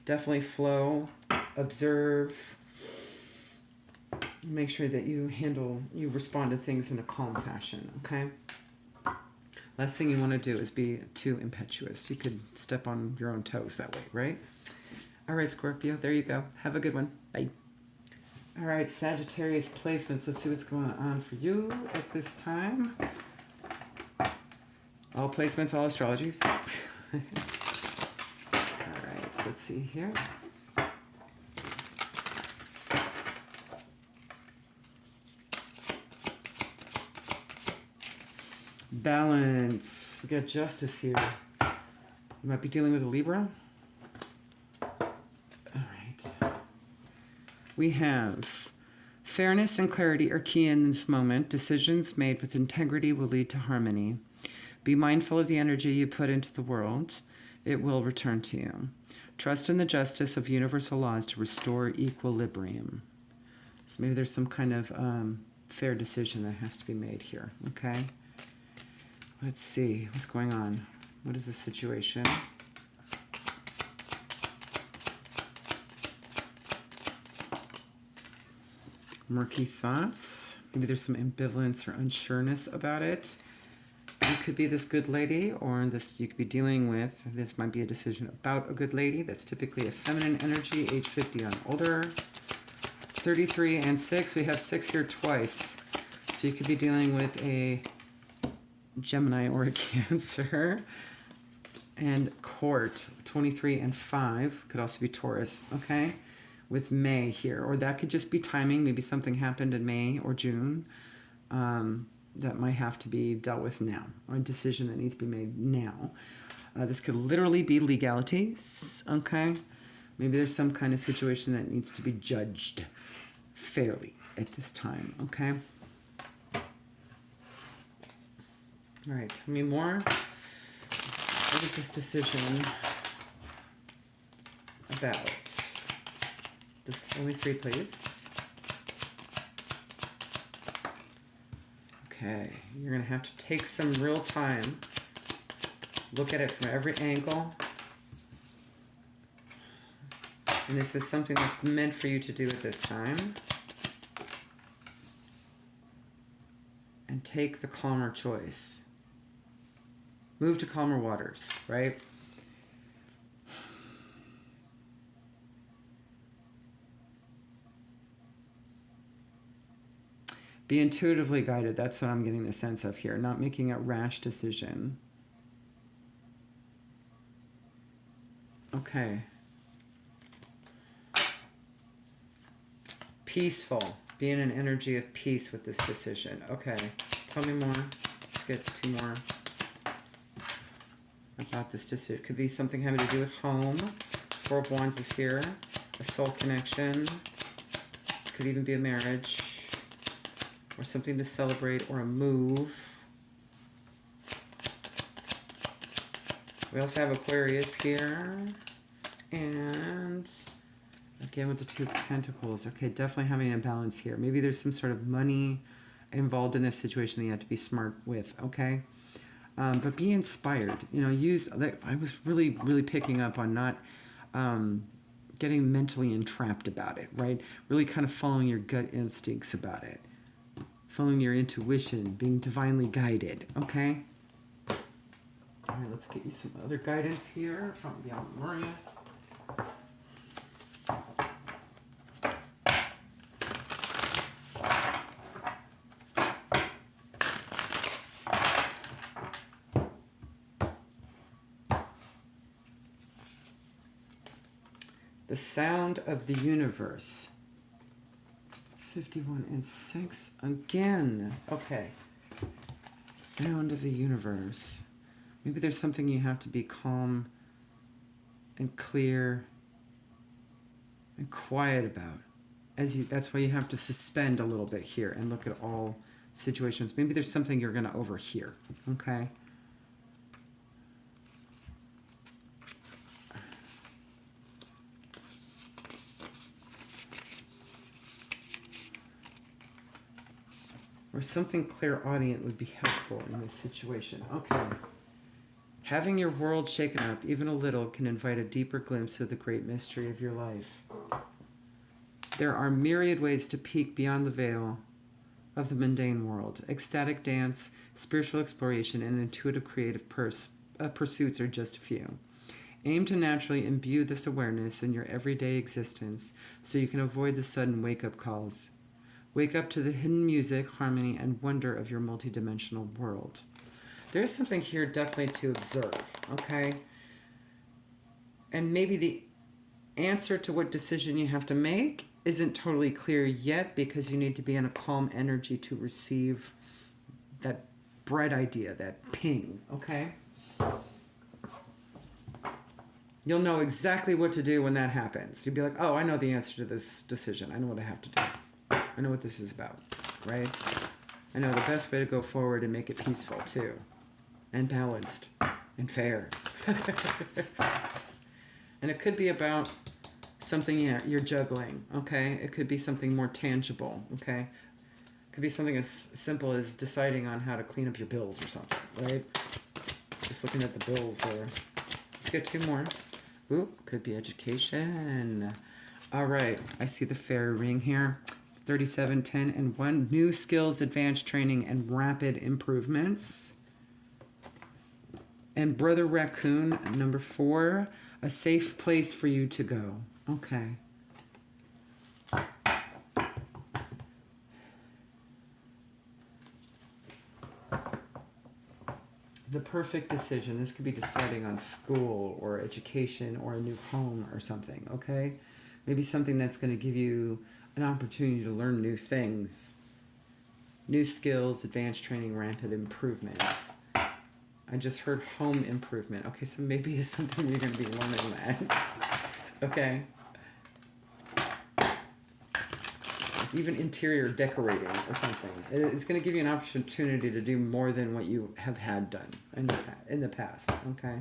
Definitely flow, observe, make sure that you respond to things in a calm fashion, okay? Last thing you want to do is be too impetuous. You could step on your own toes that way, right? All right, Scorpio, there you go. Have a good one. Bye. All right, Sagittarius placements. Let's see what's going on for you at this time. All placements, all astrologies. All right, let's see here. Balance. We got justice here. You might be dealing with a Libra. We have fairness and clarity are key in this moment. Decisions made with integrity will lead to harmony. Be mindful of the energy you put into the world. It will return to you. Trust in the justice of universal laws to restore equilibrium. So maybe there's some kind of fair decision that has to be made here, okay? Let's see what's going on. What is the situation? Murky thoughts. Maybe there's some ambivalence or unsureness about it. You could be this good lady, or you could be dealing with, this might be a decision about a good lady. That's typically a feminine energy, age 50 and older. 33 and 6. We have 6 here twice. So you could be dealing with a Gemini or a Cancer. And court, 23 and 5. Could also be Taurus, okay? With May here, or that could just be timing. Maybe something happened in May or June that might have to be dealt with now, or a decision that needs to be made now. This could literally be legalities, okay? Maybe there's some kind of situation that needs to be judged fairly at this time, okay? All right, tell me more. What is this decision about? This only 3, please. Okay, you're going to have to take some real time. Look at it from every angle. And this is something that's meant for you to do at this time. And take the calmer choice. Move to calmer waters, right? Be intuitively guided. That's what I'm getting the sense of here. Not making a rash decision. Okay. Peaceful. Be in an energy of peace with this decision. Okay. Tell me more. Let's get 2 more about this decision. It could be something having to do with home. 4 of Wands is here. A soul connection. Could even be a marriage. Or something to celebrate, or a move. We also have Aquarius here. And again with the 2 of Pentacles. Okay, definitely having a balance here. Maybe there's some sort of money involved in this situation that you have to be smart with, okay? But be inspired. I was really, really picking up on not getting mentally entrapped about it, right? Really kind of following your gut instincts about it. following your intuition, being divinely guided, okay? All right, let's get you some other guidance here from Beyond Maria. The sound of the universe. 51 and 6 again. Okay. Sound of the universe. Maybe there's something you have to be calm and clear and quiet about. That's why you have to suspend a little bit here and look at all situations. Maybe there's something you're going to overhear. Okay. Or something clairaudient would be helpful in this situation. Okay. Having your world shaken up even a little can invite a deeper glimpse of the great mystery of your life. There are myriad ways to peek beyond the veil of the mundane world. Ecstatic dance, spiritual exploration, and intuitive creative pursuits are just a few. Aim to naturally imbue this awareness in your everyday existence so you can avoid the sudden wake-up calls. Wake up to the hidden music, harmony, and wonder of your multidimensional world. There's something here definitely to observe, okay? And maybe the answer to what decision you have to make isn't totally clear yet because you need to be in a calm energy to receive that bright idea, that ping, okay? You'll know exactly what to do when that happens. You'll be like, oh, I know the answer to this decision. I know what I have to do. I know what this is about, right? I know the best way to go forward and make it peaceful, too. And balanced. And fair. And it could be about something you're juggling, okay? It could be something more tangible, okay? It could be something as simple as deciding on how to clean up your bills or something, right? Just looking at the bills there. Let's get two more. Ooh, could be education. All right, I see the fairy ring here. 37, 10, and 1. New skills, advanced training, and rapid improvements. And Brother Raccoon, number 4. A safe place for you to go. Okay. The perfect decision. This could be deciding on school or education or a new home or something, okay? Maybe something that's going to give you an opportunity to learn new things. New skills, advanced training, rapid improvements. I just heard home improvement. Okay, so maybe it's something you're going to be learning that. Okay. Even interior decorating or something. It's going to give you an opportunity to do more than what you have had done in the past. Okay.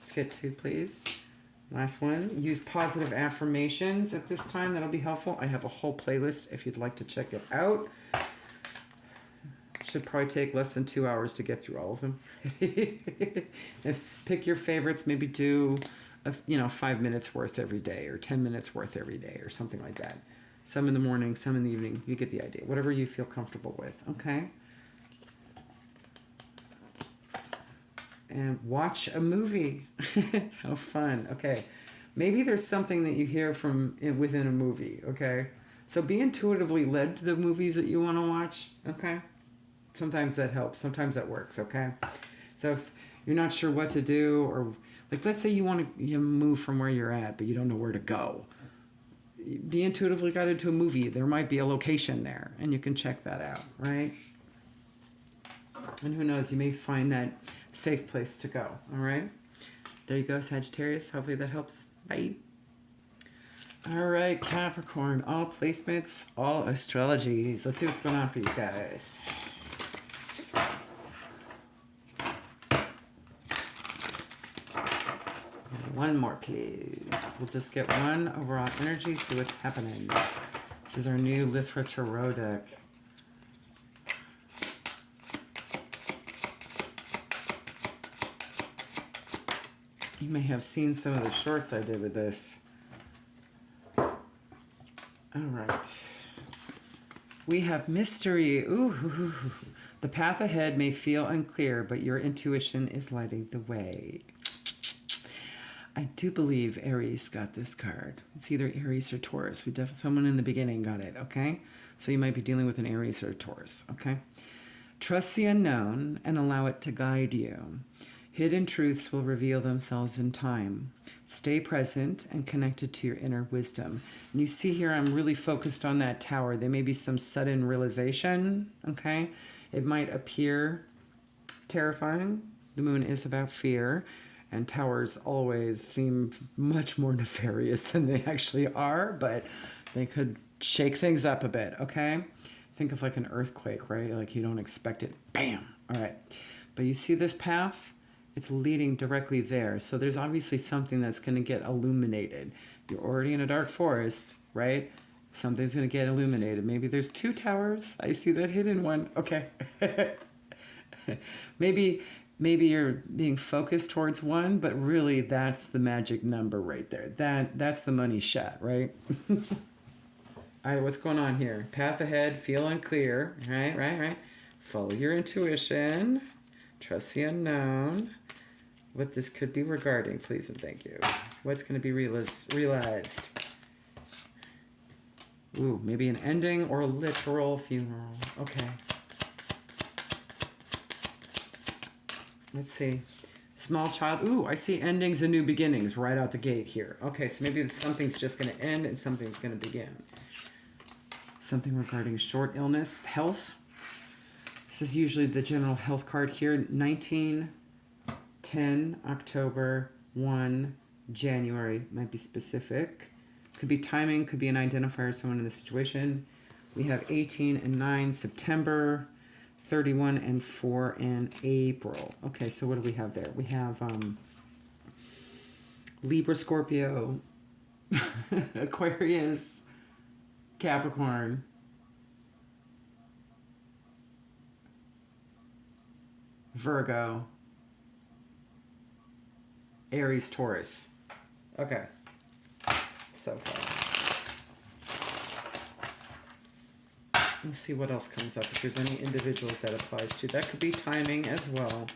Let's get 2, please. Last one. Use positive affirmations at this time. That'll be helpful. I have a whole playlist if you'd like to check it out. Should probably take less than 2 hours to get through all of them. Pick your favorites. Maybe do 5 minutes worth every day or 10 minutes worth every day or something like that. Some in the morning, some in the evening. You get the idea. Whatever you feel comfortable with. Okay? And watch a movie. How fun. Okay. Maybe there's something that you hear from within a movie. Okay? So be intuitively led to the movies that you want to watch. Okay? Sometimes that helps. Sometimes that works. Okay? So if you're not sure what to do, or like let's say you want to move from where you're at, but you don't know where to go. Be intuitively guided to a movie. There might be a location there, and you can check that out, right? And who knows, you may find that safe place to go, all right? There you go, Sagittarius. Hopefully that helps. Bye. All right, Capricorn. All placements, all astrologies. Let's see what's going on for you guys. One more, please. We'll just get one overall energy, see what's happening. This is our new Lithra Tarot deck. You may have seen some of the shorts I did with this. All right. We have mystery. Ooh. The path ahead may feel unclear, but your intuition is lighting the way. I do believe Aries got this card. It's either Aries or Taurus. Someone in the beginning got it, okay? So you might be dealing with an Aries or a Taurus, okay? Trust the unknown and allow it to guide you. Hidden truths will reveal themselves in time. Stay present and connected to your inner wisdom. And you see here, I'm really focused on that tower. There may be some sudden realization, okay? It might appear terrifying. The moon is about fear, and towers always seem much more nefarious than they actually are, but they could shake things up a bit, okay? Think of like an earthquake, right? Like you don't expect it. Bam! All right. But you see this path? It's leading directly there. So there's obviously something that's going to get illuminated. You're already in a dark forest, right? Something's going to get illuminated. Maybe there's 2 towers. I see that hidden one. Okay. maybe you're being focused towards one, but really that's the magic number right there. That's the money shot, right? All right, what's going on here? Path ahead, feel unclear. Right. Follow your intuition. Trust the unknown. What this could be regarding, please and thank you. What's going to be realized? Ooh, maybe an ending or a literal funeral. Okay. Let's see. Small child. Ooh, I see endings and new beginnings right out the gate here. Okay, so maybe something's just going to end and something's going to begin. Something regarding short illness, health. This is usually the general health card here. 19, 10, October, 1, January. Might be specific. Could be timing, could be an identifier of someone in the situation. We have 18 and 9, September. 31 and 4 in April. Okay, so what do we have there? We have Libra, Scorpio, Aquarius, Capricorn, Virgo, Aries, Taurus. Okay, so far. Let's see what else comes up, if there's any individuals that applies to. That could be timing as well.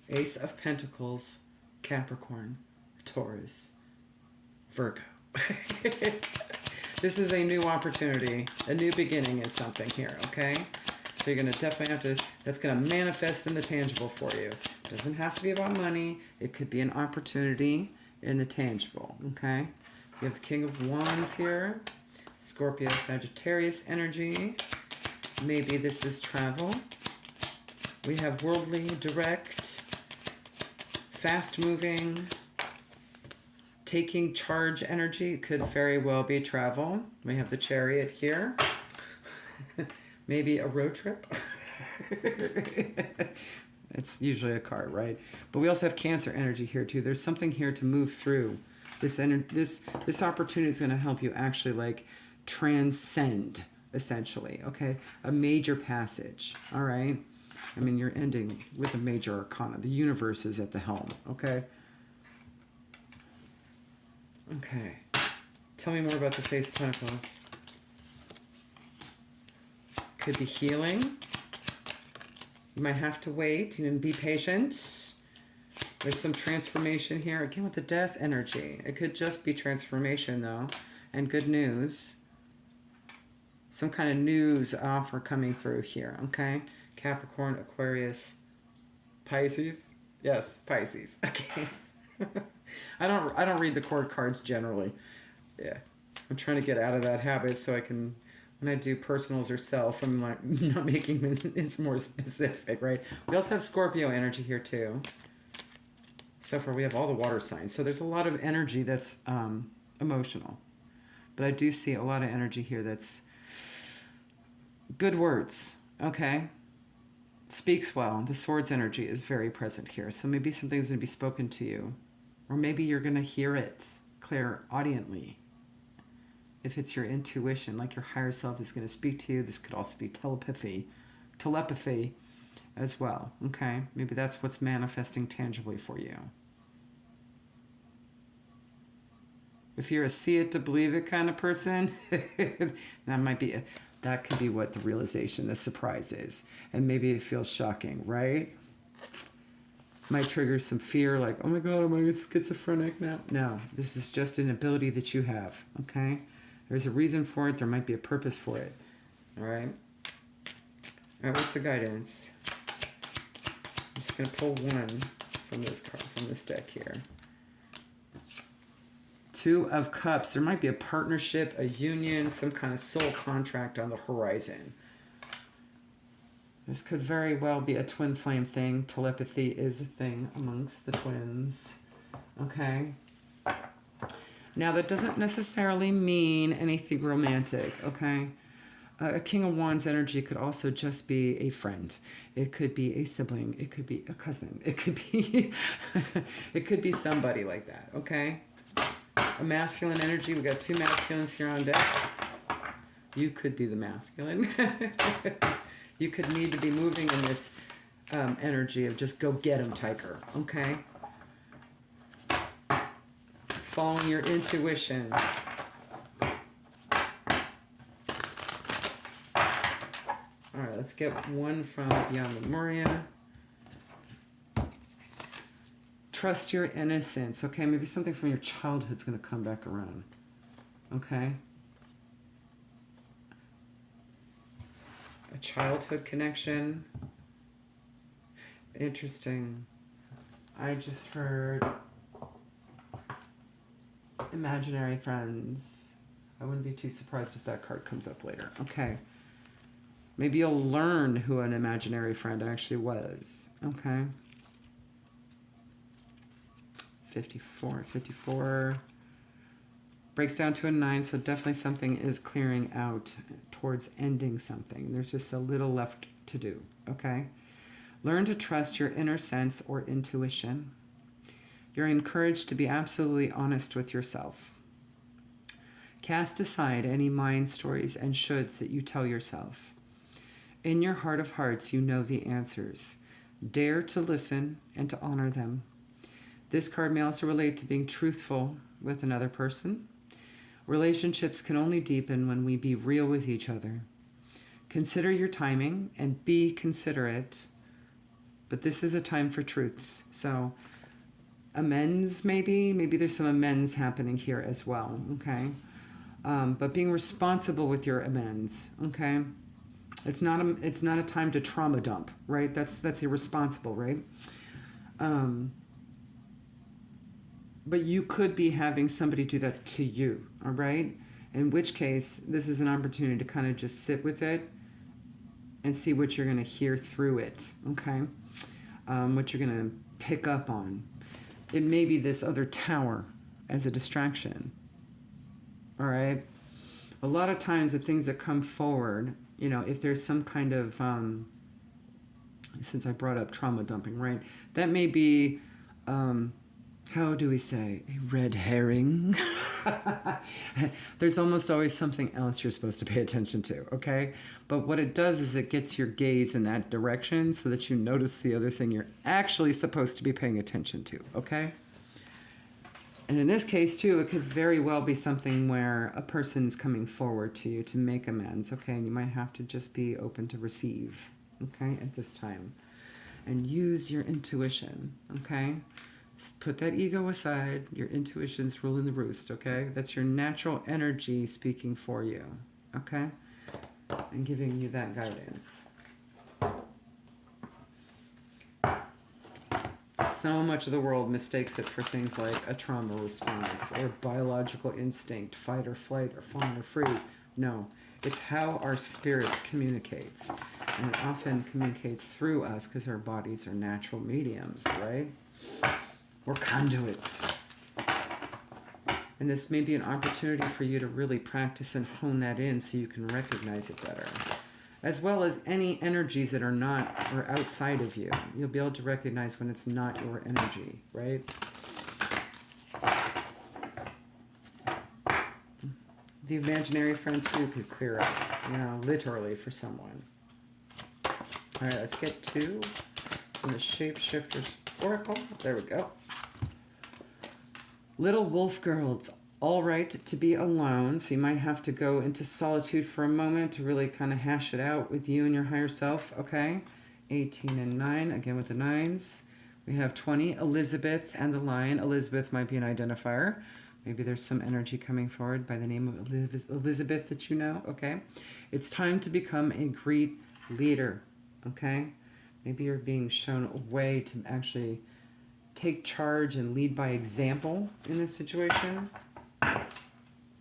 Ace of Pentacles, Capricorn, Taurus, Virgo. This is a new opportunity, a new beginning in something here, okay? So you're going to definitely have to, that's going to manifest in the tangible for you. It doesn't have to be about money. It could be an opportunity in the tangible, okay? You have the King of Wands here. Scorpio, Sagittarius energy. Maybe this is travel. We have worldly, direct, fast moving, taking charge energy. It could very well be travel. We have the Chariot here. Maybe a road trip. It's usually a car, right? But we also have Cancer energy here too. There's something here to move through. This opportunity is going to help you actually like transcend, essentially, okay? A major passage, all right? I mean, you're ending with a major arcana. The universe is at the helm, okay? Okay. Tell me more about the Ace of Pentacles. Could be healing. You might have to wait and be patient. There's some transformation here. Again, with the Death energy. It could just be transformation, though, and good news. Some kind of news offer coming through here, okay? Capricorn, Aquarius, Pisces. Yes, Pisces. Okay. I don't read the court cards generally. Yeah. I'm trying to get out of that habit so I can, when I do personals or self, I'm like not making it's more specific, right? We also have Scorpio energy here too. So far we have all the water signs. So there's a lot of energy that's emotional. But I do see a lot of energy here that's good words, okay? Speaks well. The Swords energy is very present here. So maybe something's going to be spoken to you. Or maybe you're going to hear it clairaudiently. If it's your intuition, like your higher self is going to speak to you. This could also be telepathy as well, okay? Maybe that's what's manifesting tangibly for you. If you're a see it to believe it kind of person, that could be what the realization, the surprise is. And maybe it feels shocking, right? Might trigger some fear, like, oh my God, am I schizophrenic now? No, this is just an ability that you have, okay? There's a reason for it. There might be a purpose for it, all right? All right, what's the guidance? I'm just going to pull one from this card, from this deck here. Two of Cups. There might be a partnership, a union, some kind of soul contract on the horizon. This could very well be a twin flame thing. Telepathy is a thing amongst the twins. Okay. Now, that doesn't necessarily mean anything romantic, okay? A King of Wands energy could also just be a friend. It could be a sibling. It could be a cousin. It could be, it could be somebody like that, okay? A masculine energy. We got two masculines here on deck. You could be the masculine. You could need to be moving in this energy of just go get 'em, Tiger, okay? Following your intuition. All right, let's get one from Beyond Lemuria. Trust your innocence, okay? Maybe something from your childhood's going to come back around, okay? A childhood connection. Interesting. I just heard imaginary friends. I wouldn't be too surprised if that card comes up later. Okay. Maybe you'll learn who an imaginary friend actually was. Okay. 54 breaks down to a 9, so definitely something is clearing out towards ending something. There's just a little left to do, okay? Learn to trust your inner sense or intuition. You're encouraged to be absolutely honest with yourself. Cast aside any mind stories and shoulds that you tell yourself. In your heart of hearts, you know the answers. Dare to listen and to honor them. This card may also relate to being truthful with another person. Relationships can only deepen when we be real with each other. Consider your timing and be considerate. But this is a time for truths. So amends, maybe there's some amends happening here as well, okay? But being responsible with your amends, okay? It's not a time to trauma dump, right? That's irresponsible, right? But you could be having somebody do that to you, all right? In which case, this is an opportunity to kind of just sit with it and see what you're going to hear through it, okay? What you're going to pick up on. It may be this other tower as a distraction, all right? A lot of times the things that come forward, you know, if there's some kind of, since I brought up trauma dumping, right? That may be, how do we say, a red herring? There's almost always something else you're supposed to pay attention to, okay? But what it does is it gets your gaze in that direction so that you notice the other thing you're actually supposed to be paying attention to, okay? And in this case, too, it could very well be something where a person's coming forward to you to make amends, okay? And you might have to just be open to receive, okay, at this time. And use your intuition, okay? Put that ego aside. Your intuition's ruling the roost, okay? That's your natural energy speaking for you, okay? And giving you that guidance. So much of the world mistakes it for things like a trauma response or biological instinct, fight or flight or fawn or freeze. No, it's how our spirit communicates. And it often communicates through us because our bodies are natural mediums, right? We're conduits. And this may be an opportunity for you to really practice and hone that in so you can recognize it better. As well as any energies that are not or outside of you. You'll be able to recognize when it's not your energy, right? The imaginary friend too could clear up, you know, literally for someone. All right, let's get two from the Shapeshifter's Oracle. There we go. Little wolf girls all right to be alone. So you might have to go into solitude for a moment to really kind of hash it out with you and your higher self, okay? 18 and 9, again with the 9s. We have 20, Elizabeth and the Lion. Elizabeth might be an identifier. Maybe there's some energy coming forward by the name of Elizabeth that you know, okay? It's time to become a great leader, okay? Maybe you're being shown a way to actually take charge and lead by example in this situation.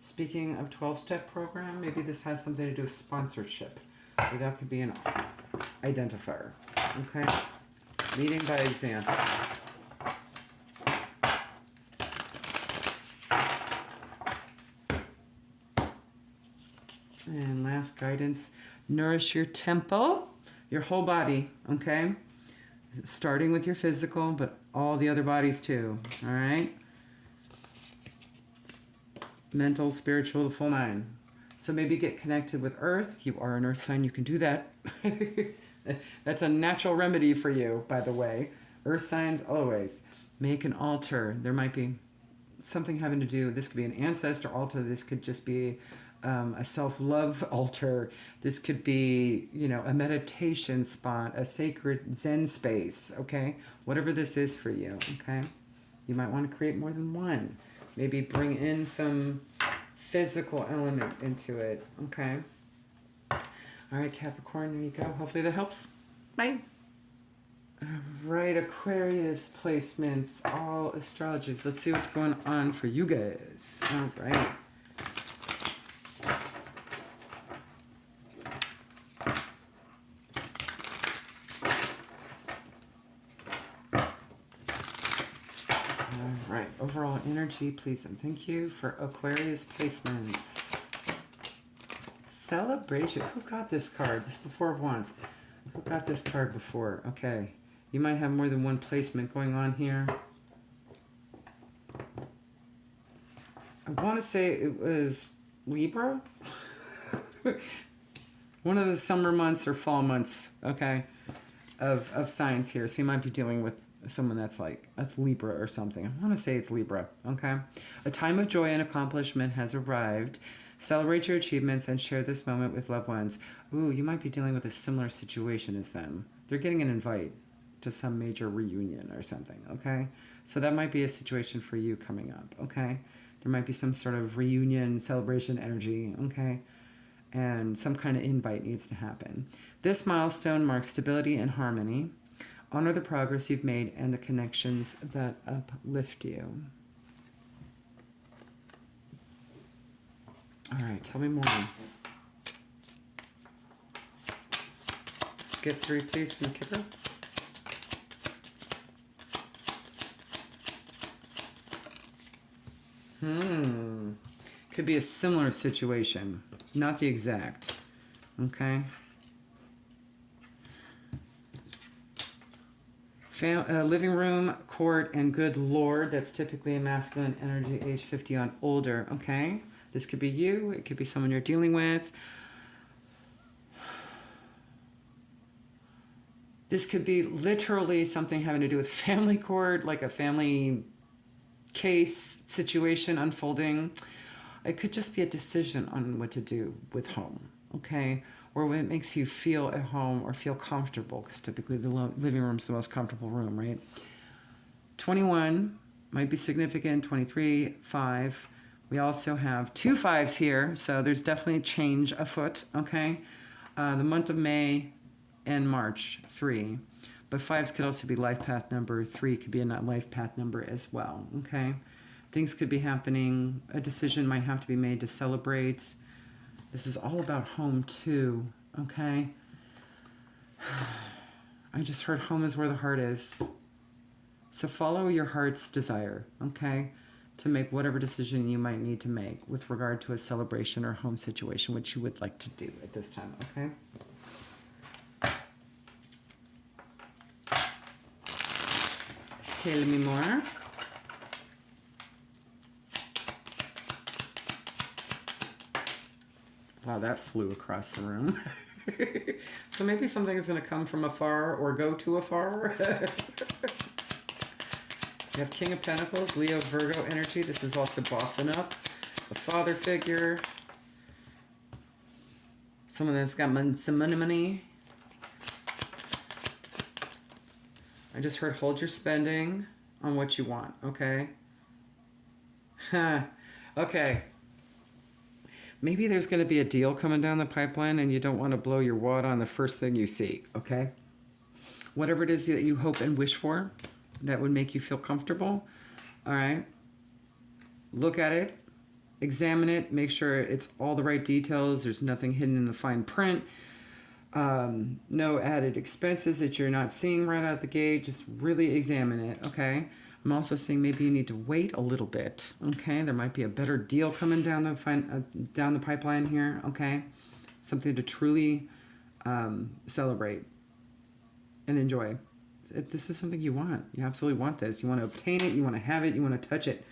Speaking of 12-step program, maybe this has something to do with sponsorship. Or that could be an identifier, okay? Leading by example. And last guidance, nourish your temple, your whole body, okay? Starting with your physical, but all the other bodies too, all right? Mental, spiritual, the full 9. So maybe get connected with Earth. You are an Earth sign, you can do that. That's a natural remedy for you, by the way. Earth signs, always. Make an altar. There might be something having to do, this could be an ancestor altar, this could just be a self-love altar, this could be, you know, a meditation spot, a sacred Zen space, okay? Whatever this is for you, okay? You might want to create more than one. Maybe bring in some physical element into it, okay? All right, Capricorn, there you go. Hopefully that helps. Bye. All right, Aquarius placements, all astrologies. Let's see what's going on for you guys. All right. All right, overall energy, please and thank you for Aquarius placements. Celebration. Who got this card? This is the Four of Wands. Who got this card before? Okay. You might have more than one placement going on here. I want to say it was Libra. One of the summer months or fall months, okay, of signs here. So you might be dealing with someone that's like a Libra or something. I want to say it's Libra, okay? A time of joy and accomplishment has arrived. Celebrate your achievements and share this moment with loved ones. Ooh, you might be dealing with a similar situation as them. They're getting an invite to some major reunion or something, okay? So that might be a situation for you coming up, okay? There might be some sort of reunion, celebration energy, okay? And some kind of invite needs to happen. This milestone marks stability and harmony. Honor the progress you've made and the connections that uplift you. All right, tell me more. Get 3, please, from the Kipper. Could be a similar situation, not the exact. Okay. Living room, court, and good lord. That's typically a masculine energy, age 50 on older. Okay. This could be you. It could be someone you're dealing with. This could be literally something having to do with family court, like a family case situation unfolding. It could just be a decision on what to do with home, okay? Or when it makes you feel at home or feel comfortable, because typically the living room is the most comfortable room, right? 21 might be significant, 23, 5. We also have 2 5s here, so there's definitely a change afoot, okay? The month of May and March, 3. But 5s could also be life path number. 3 could be a life path number as well, okay? Things could be happening. A decision might have to be made to celebrate. This is all about home too, okay? I just heard home is where the heart is. So follow your heart's desire, okay? To make whatever decision you might need to make with regard to a celebration or home situation, which you would like to do at this time, okay? Tell me more. Wow, that flew across the room. So maybe something is going to come from afar or go to afar. You have King of Pentacles, Leo, Virgo energy. This is also bossing up. a father figure, someone that's got some money. I just heard hold your spending on what you want, okay? Okay. Maybe there's going to be a deal coming down the pipeline and you don't want to blow your wad on the first thing you see, okay? Whatever it is that you hope and wish for that would make you feel comfortable, all right? Look at it, examine it, make sure it's all the right details, there's nothing hidden in the fine print, no added expenses that you're not seeing right out the gate. Just really examine it, okay? I'm also saying maybe you need to wait a little bit, okay? There might be a better deal coming down the pipeline here, okay? Something to truly celebrate and enjoy. This is something you want. You absolutely want this. You want to obtain it. You want to have it. You want to touch it.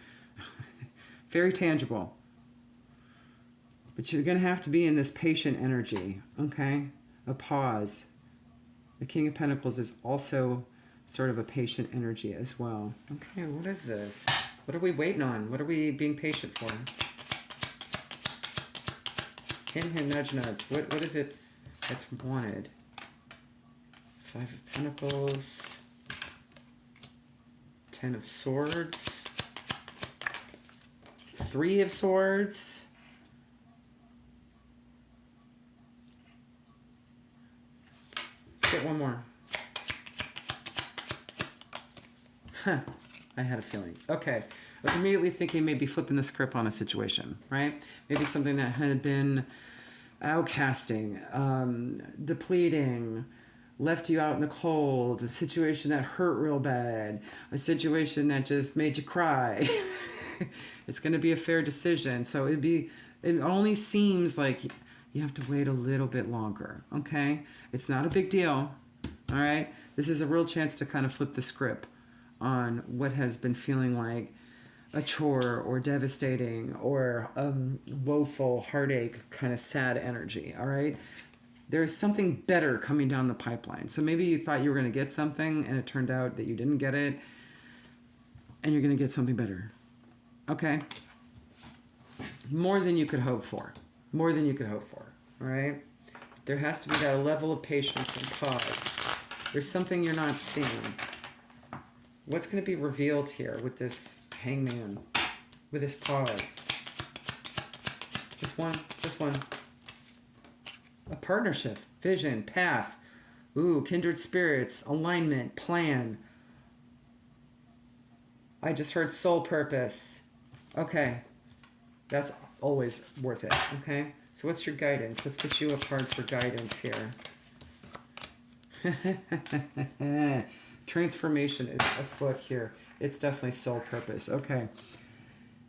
Very tangible. But you're going to have to be in this patient energy, okay? A pause. The King of Pentacles is also sort of a patient energy as well. Okay, what is this? What are we waiting on? What are we being patient for? Hint, hint, nudge, nudge. What is it that's wanted? Five of Pentacles. Ten of Swords. Three of Swords. Let's get one more. Huh. I had a feeling. Okay. I was immediately thinking maybe flipping the script on a situation, right? Maybe something that had been outcasting, depleting, left you out in the cold, a situation that hurt real bad, a situation that just made you cry. It's going to be a fair decision. So it only seems like you have to wait a little bit longer, okay? It's not a big deal, all right? This is a real chance to kind of flip the script on what has been feeling like a chore or devastating or woeful, heartache, kind of sad energy, all right? There's something better coming down the pipeline. So maybe you thought you were going to get something and it turned out that you didn't get it and you're going to get something better, okay? More than you could hope for. More than you could hope for, all right? There has to be that level of patience and pause. There's something you're not seeing. What's going to be revealed here with this hangman, with this pause? Just one. A partnership, vision, path, ooh, kindred spirits, alignment, plan. I just heard soul purpose. Okay, that's always worth it, okay? So what's your guidance? Let's get you a card for guidance here. Transformation is afoot here. It's definitely soul purpose. Okay.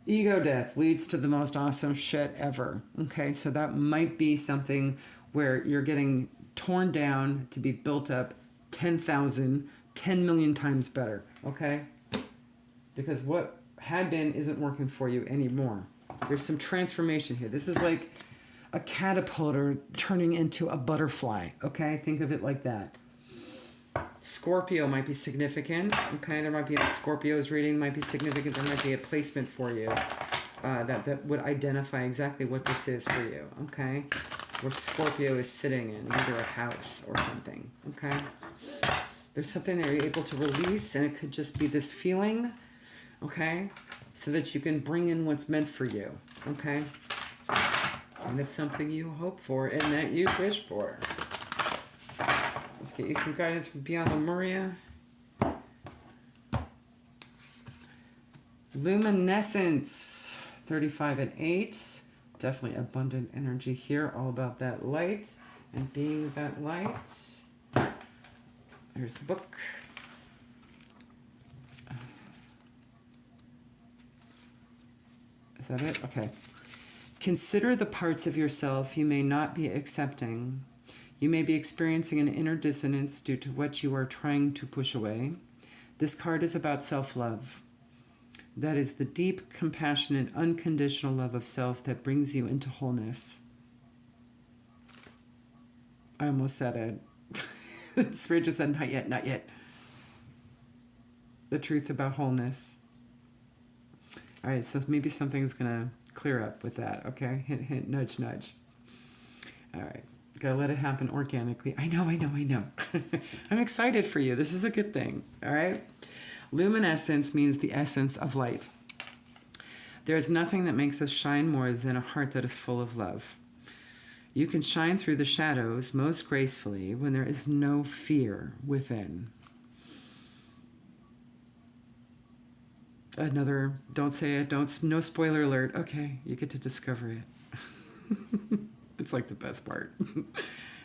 Ego death leads to the most awesome shit ever. Okay, so that might be something where you're getting torn down to be built up 10,000, 10 million times better. Okay? Because what had been isn't working for you anymore. There's some transformation here. This is like a caterpillar turning into a butterfly. Okay? Think of it like that. Scorpio might be significant, okay? There might be a Scorpio's reading might be significant. There might be a placement for you that would identify exactly what this is for you, okay? Where Scorpio is sitting in either a house or something, okay? There's something that you're able to release, and it could just be this feeling, okay? So that you can bring in what's meant for you, okay? And it's something you hope for and that you wish for. Let's get you some guidance from Beyond Lemuria. Luminescence, 35 and 8. Definitely abundant energy here, all about that light and being that light. Here's the book. Is that it? Okay. Consider the parts of yourself you may not be accepting. You may be experiencing an inner dissonance due to what you are trying to push away. This card is about self-love. That is the deep, compassionate, unconditional love of self that brings you into wholeness. I almost said it. Spirit just said, not yet, not yet. The truth about wholeness. All right, so maybe something's going to clear up with that, okay? Hint, hint, nudge, nudge. All right. Gotta let it happen organically. I know. I'm excited for you. This is a good thing, all right? Luminescence means the essence of light. There is nothing that makes us shine more than a heart that is full of love. You can shine through the shadows most gracefully when there is no fear within. Another, don't say it, no spoiler alert. Okay, you get to discover it. It's like the best part.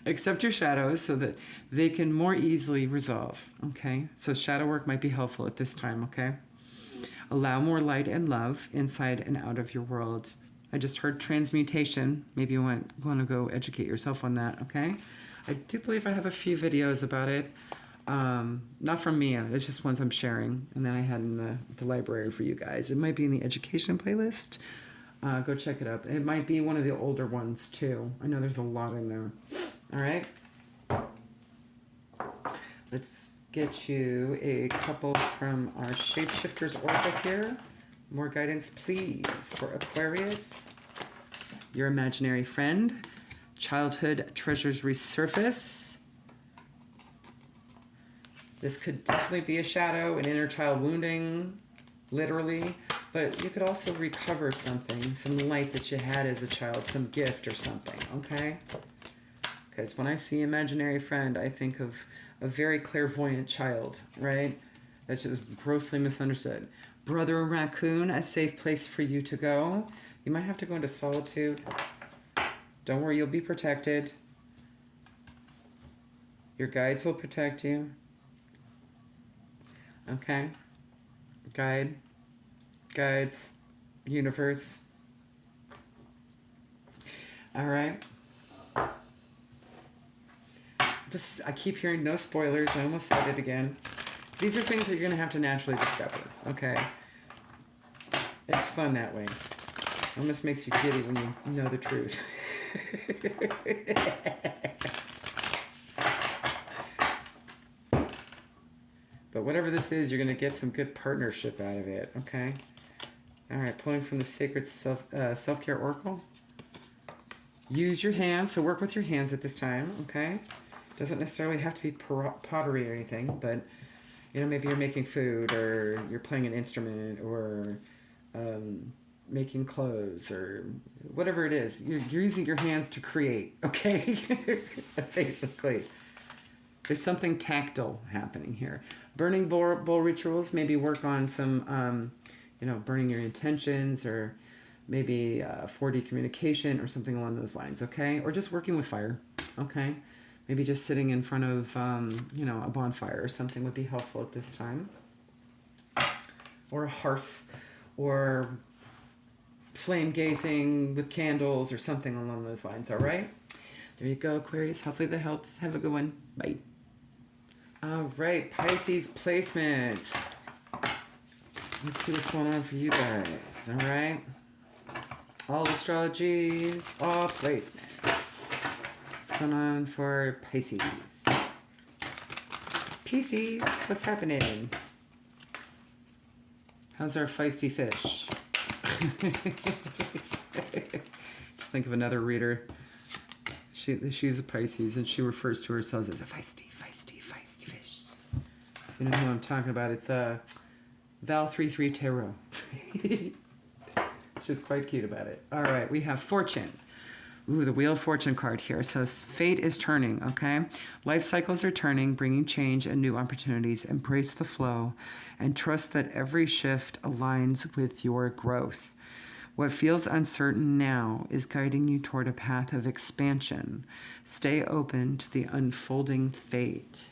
Accept your shadows so that they can more easily resolve, okay? So shadow work might be helpful at this time, okay? Allow more light and love inside and out of your world. I just heard transmutation. Maybe you want to go educate yourself on that, okay? I do believe I have a few videos about it. Not from me, it's just ones I'm sharing. And then I had in the library for you guys. It might be in the education playlist. Go check it out. It might be one of the older ones too. I know there's a lot in there. All right. Let's get you a couple from our Shapeshifters Oracle here. More guidance, please, for Aquarius. Your imaginary friend. Childhood treasures resurface. This could definitely be a shadow, an inner child wounding, literally. But you could also recover something, some light that you had as a child, some gift or something, okay? Because when I see imaginary friend, I think of a very clairvoyant child, right? That's just grossly misunderstood. Brother raccoon, a safe place for you to go. You might have to go into solitude. Don't worry, you'll be protected. Your guides will protect you. Okay? Guides, universe. All right. I keep hearing no spoilers. I almost said it again. These are things that you're going to have to naturally discover, okay? It's fun that way. It almost makes you giddy when you know the truth. But whatever this is, you're going to get some good partnership out of it, okay? All right, pulling from the Sacred Self-Care Oracle. Use your hands, so work with your hands at this time, okay? Doesn't necessarily have to be pottery or anything, but, you know, maybe you're making food or you're playing an instrument or making clothes or whatever it is. You're using your hands to create, okay? Basically. There's something tactile happening here. Burning bowl rituals, maybe work on some, burning your intentions or maybe 4D communication or something along those lines, okay? Or just working with fire, okay? Maybe just sitting in front of, a bonfire or something would be helpful at this time. Or a hearth or flame gazing with candles or something along those lines, all right? There you go, Aquarius. Hopefully that helps. Have a good one. Bye. All right, Pisces placements. Let's see what's going on for you guys, all right? All astrologies, all placements. What's going on for Pisces? Pisces, what's happening? How's our feisty fish? Just think of another reader. She's a Pisces, and she refers to herself as a feisty fish. You know who I'm talking about? It's Val 33 Tarot. She's quite cute about it. All right, we have Fortune. Ooh, the Wheel of Fortune card here. So fate is turning, okay? Life cycles are turning, bringing change and new opportunities. Embrace the flow and trust that every shift aligns with your growth. What feels uncertain now is guiding you toward a path of expansion. Stay open to the unfolding fate.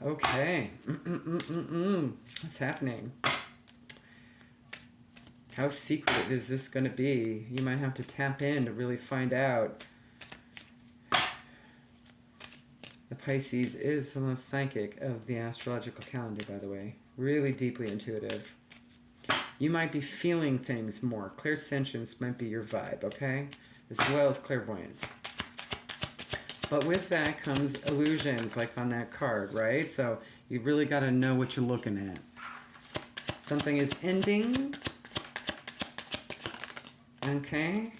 Okay. What's happening? How secret is this going to be? You might have to tap in to really find out. The Pisces is the most psychic of the astrological calendar, by the way. Really deeply intuitive. You might be feeling things more. Clairsentience might be your vibe, okay? As well as clairvoyance. But with that comes illusions, like on that card, right? So you really got to know what you're looking at. Something is ending. Okay.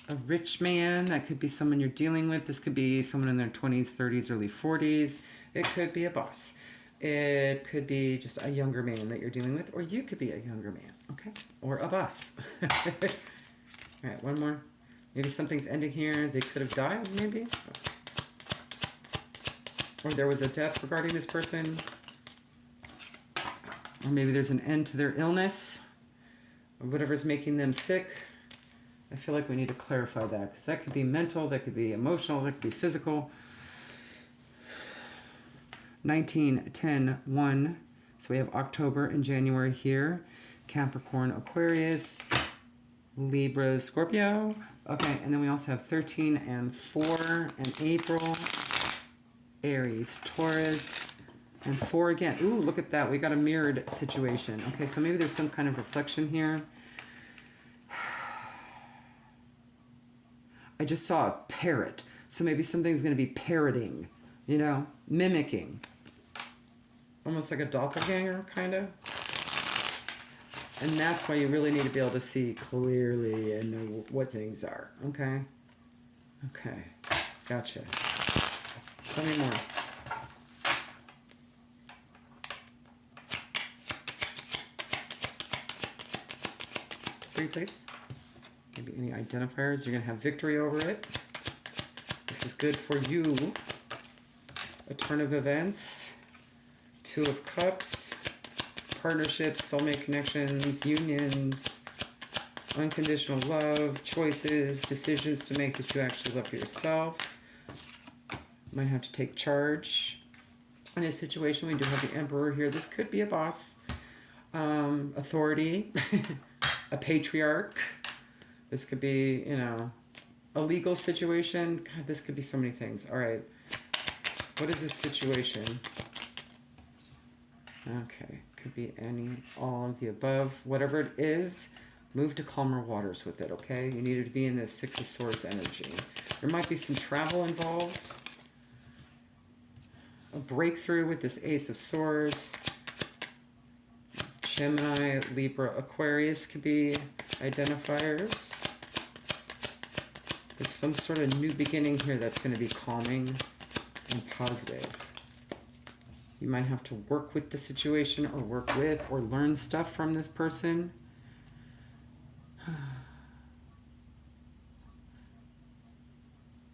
A rich man, that could be someone you're dealing with. This could be someone in their 20s, 30s, early 40s. It could be a boss. It could be just a younger man that you're dealing with, or you could be a younger man, okay? Or a boss. All right, one more. Maybe something's ending here. They could have died, maybe. Or there was a death regarding this person. Or maybe there's an end to their illness. Or whatever's making them sick. I feel like we need to clarify that. Because that could be mental, that could be emotional, that could be physical. 19, 10, 1. So we have October and January here. Capricorn, Aquarius, Libra, Scorpio. Okay, and then we also have 13 and 4 and April. Aries, Taurus, and 4 again. Ooh, look at that. We got a mirrored situation. Okay, so maybe there's some kind of reflection here. I just saw a parrot. So maybe something's going to be parroting, you know, mimicking. Almost like a doppelganger, kind of. And that's why you really need to be able to see clearly and know what things are. Okay? Okay. Gotcha. Tell me more. 3, please. Maybe any identifiers. You're going to have victory over it. This is good for you. A turn of events. 2 of Cups. Partnerships, soulmate connections, unions, unconditional love, choices, decisions to make that you actually love for yourself. Might have to take charge. In a situation, we do have the Emperor here. This could be a boss, authority, a patriarch. This could be, you know, a legal situation. God, this could be so many things. All right. What is this situation? Okay. Could be any, all of the above. Whatever it is, move to calmer waters with it, okay? You need to be in this 6 of Swords energy. There might be some travel involved. A breakthrough with this Ace of Swords. Gemini, Libra, Aquarius could be identifiers. There's some sort of new beginning here that's going to be calming and positive. You might have to work with the situation or work with or learn stuff from this person.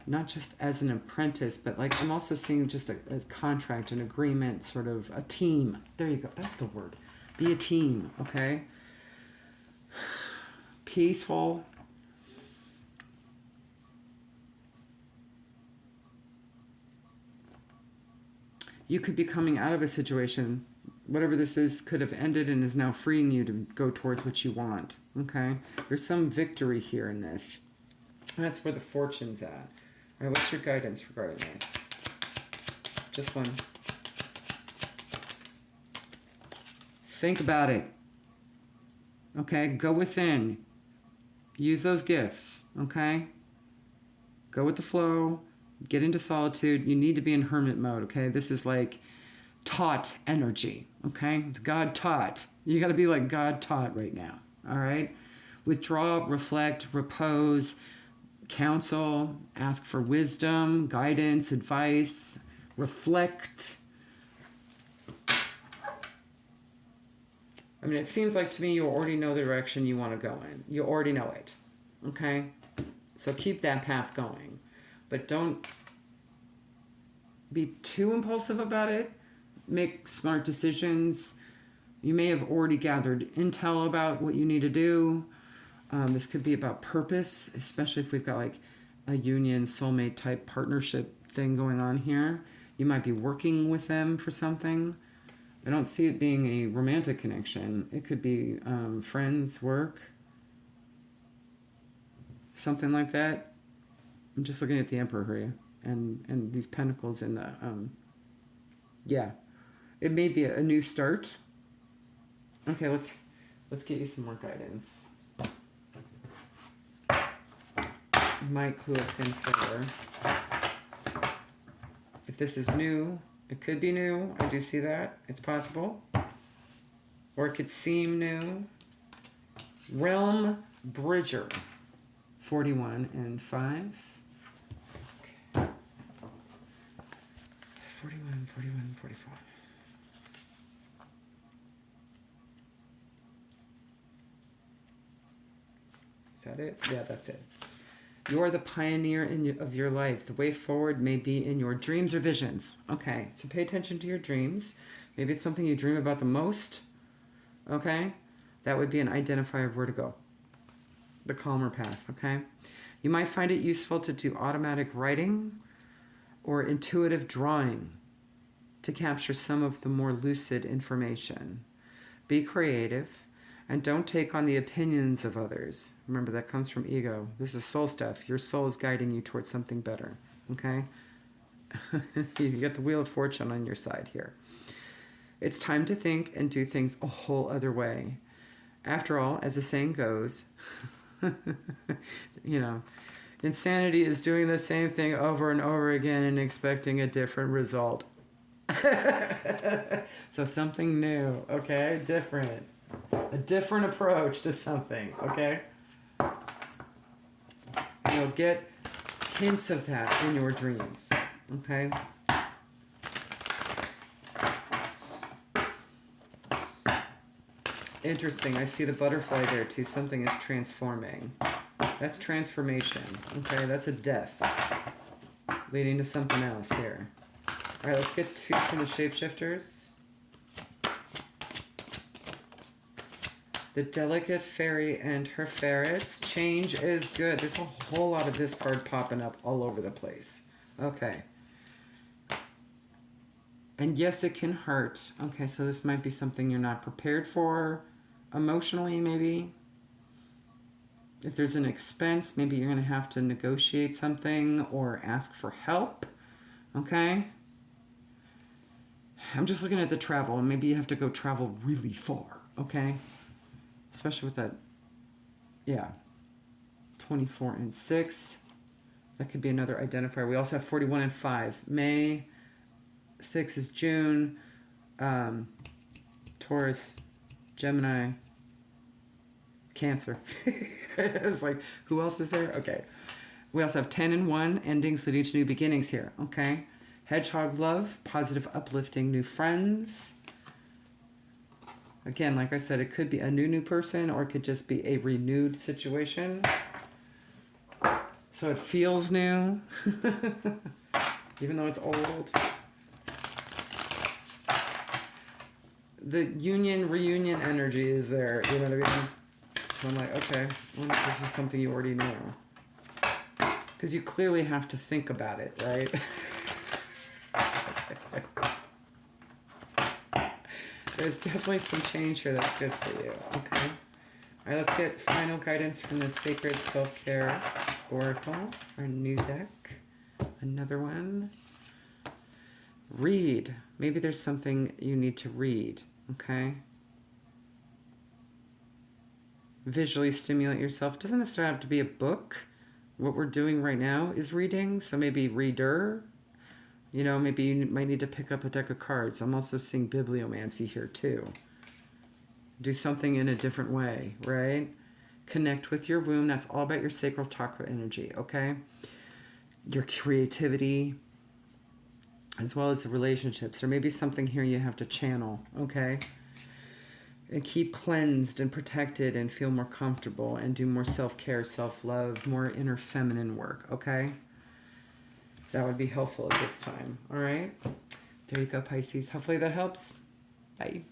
Not just as an apprentice, but like I'm also seeing just a contract, an agreement, sort of a team. There you go. That's the word. Be a team, okay? Peaceful. You could be coming out of a situation, whatever this is, could have ended and is now freeing you to go towards what you want, okay? There's some victory here in this. And that's where the fortune's at. All right, what's your guidance regarding this? Just one. Think about it. Okay, go within. Use those gifts, okay? Go with the flow. Get into solitude. You need to be in hermit mode, okay? This is like taught energy, okay? It's God taught. You got to be like God taught right now, all right? Withdraw, reflect, repose, counsel, ask for wisdom, guidance, advice, reflect. I mean, it seems like to me you already know the direction you want to go in. You already know it, okay? So keep that path going. But don't be too impulsive about it. Make smart decisions. You may have already gathered intel about what you need to do. This could be about purpose, especially if we've got like a union, soulmate type partnership thing going on here. You might be working with them for something. I don't see it being a romantic connection. It could be friends, work, something like that. I'm just looking at the Emperor here and these pentacles in the, yeah. It may be a new start. Okay, let's get you some more guidance. Might clue us in further. If this is new, it could be new. I do see that. It's possible. Or it could seem new. Realm Bridger, 41 and 5. Okay. 41, 41, 45. Is that it? Yeah, that's it. You're the pioneer of your life. The way forward may be in your dreams or visions. Okay, so pay attention to your dreams. Maybe it's something you dream about the most. Okay, that would be an identifier of where to go. The calmer path, okay? You might find it useful to do automatic writing or intuitive drawing to capture some of the more lucid information. Be creative and don't take on the opinions of others. Remember, that comes from ego. This is soul stuff. Your soul is guiding you towards something better, okay? You get the Wheel of Fortune on your side here. It's time to think and do things a whole other way. After all, as the saying goes, you know, insanity is doing the same thing over and over again and expecting a different result. So something new, okay? Different. A different approach to something, okay? You'll get hints of that in your dreams, okay? Interesting. I see the butterfly there too. Something is transforming. That's transformation. Okay, that's a death leading to something else here. All right, let's get two from the shapeshifters. The delicate fairy and her ferrets. Change is good. There's a whole lot of this card popping up all over the place. Okay. And yes, it can hurt. Okay, so this might be something you're not prepared for. Emotionally, maybe. If there's an expense, maybe you're going to have to negotiate something or ask for help. Okay? I'm just looking at the travel, and maybe you have to go travel really far. Okay? Especially with that, yeah, 24 and 6. That could be another identifier. We also have 41 and 5. May, 6 is June. Taurus, Gemini, Cancer. It's like, who else is there? Okay. We also have 10 and 1, endings leading to new beginnings here. Okay. Hedgehog love, positive, uplifting, new friends. Again, like I said, it could be a new person, or it could just be a renewed situation. So it feels new, even though it's old. The reunion energy is there, you know what I mean? So I'm like, okay, well, this is something you already knew. Because you clearly have to think about it, right? There's definitely some change here that's good for you, okay? All right, let's get final guidance from the Sacred Self-Care Oracle, our new deck. Another one. Read. Maybe there's something you need to read, okay? Visually stimulate yourself. Doesn't necessarily have to be a book. What we're doing right now is reading, so maybe reader. You know, maybe you might need to pick up a deck of cards. I'm also seeing bibliomancy here too. Do something in a different way, right? Connect with your womb. That's all about your sacral chakra energy, okay? Your creativity, as well as the relationships. There may be something here you have to channel, okay? And keep cleansed and protected and feel more comfortable and do more self-care, self-love, more inner feminine work, okay? That would be helpful at this time, all right? There you go, Pisces. Hopefully that helps. Bye.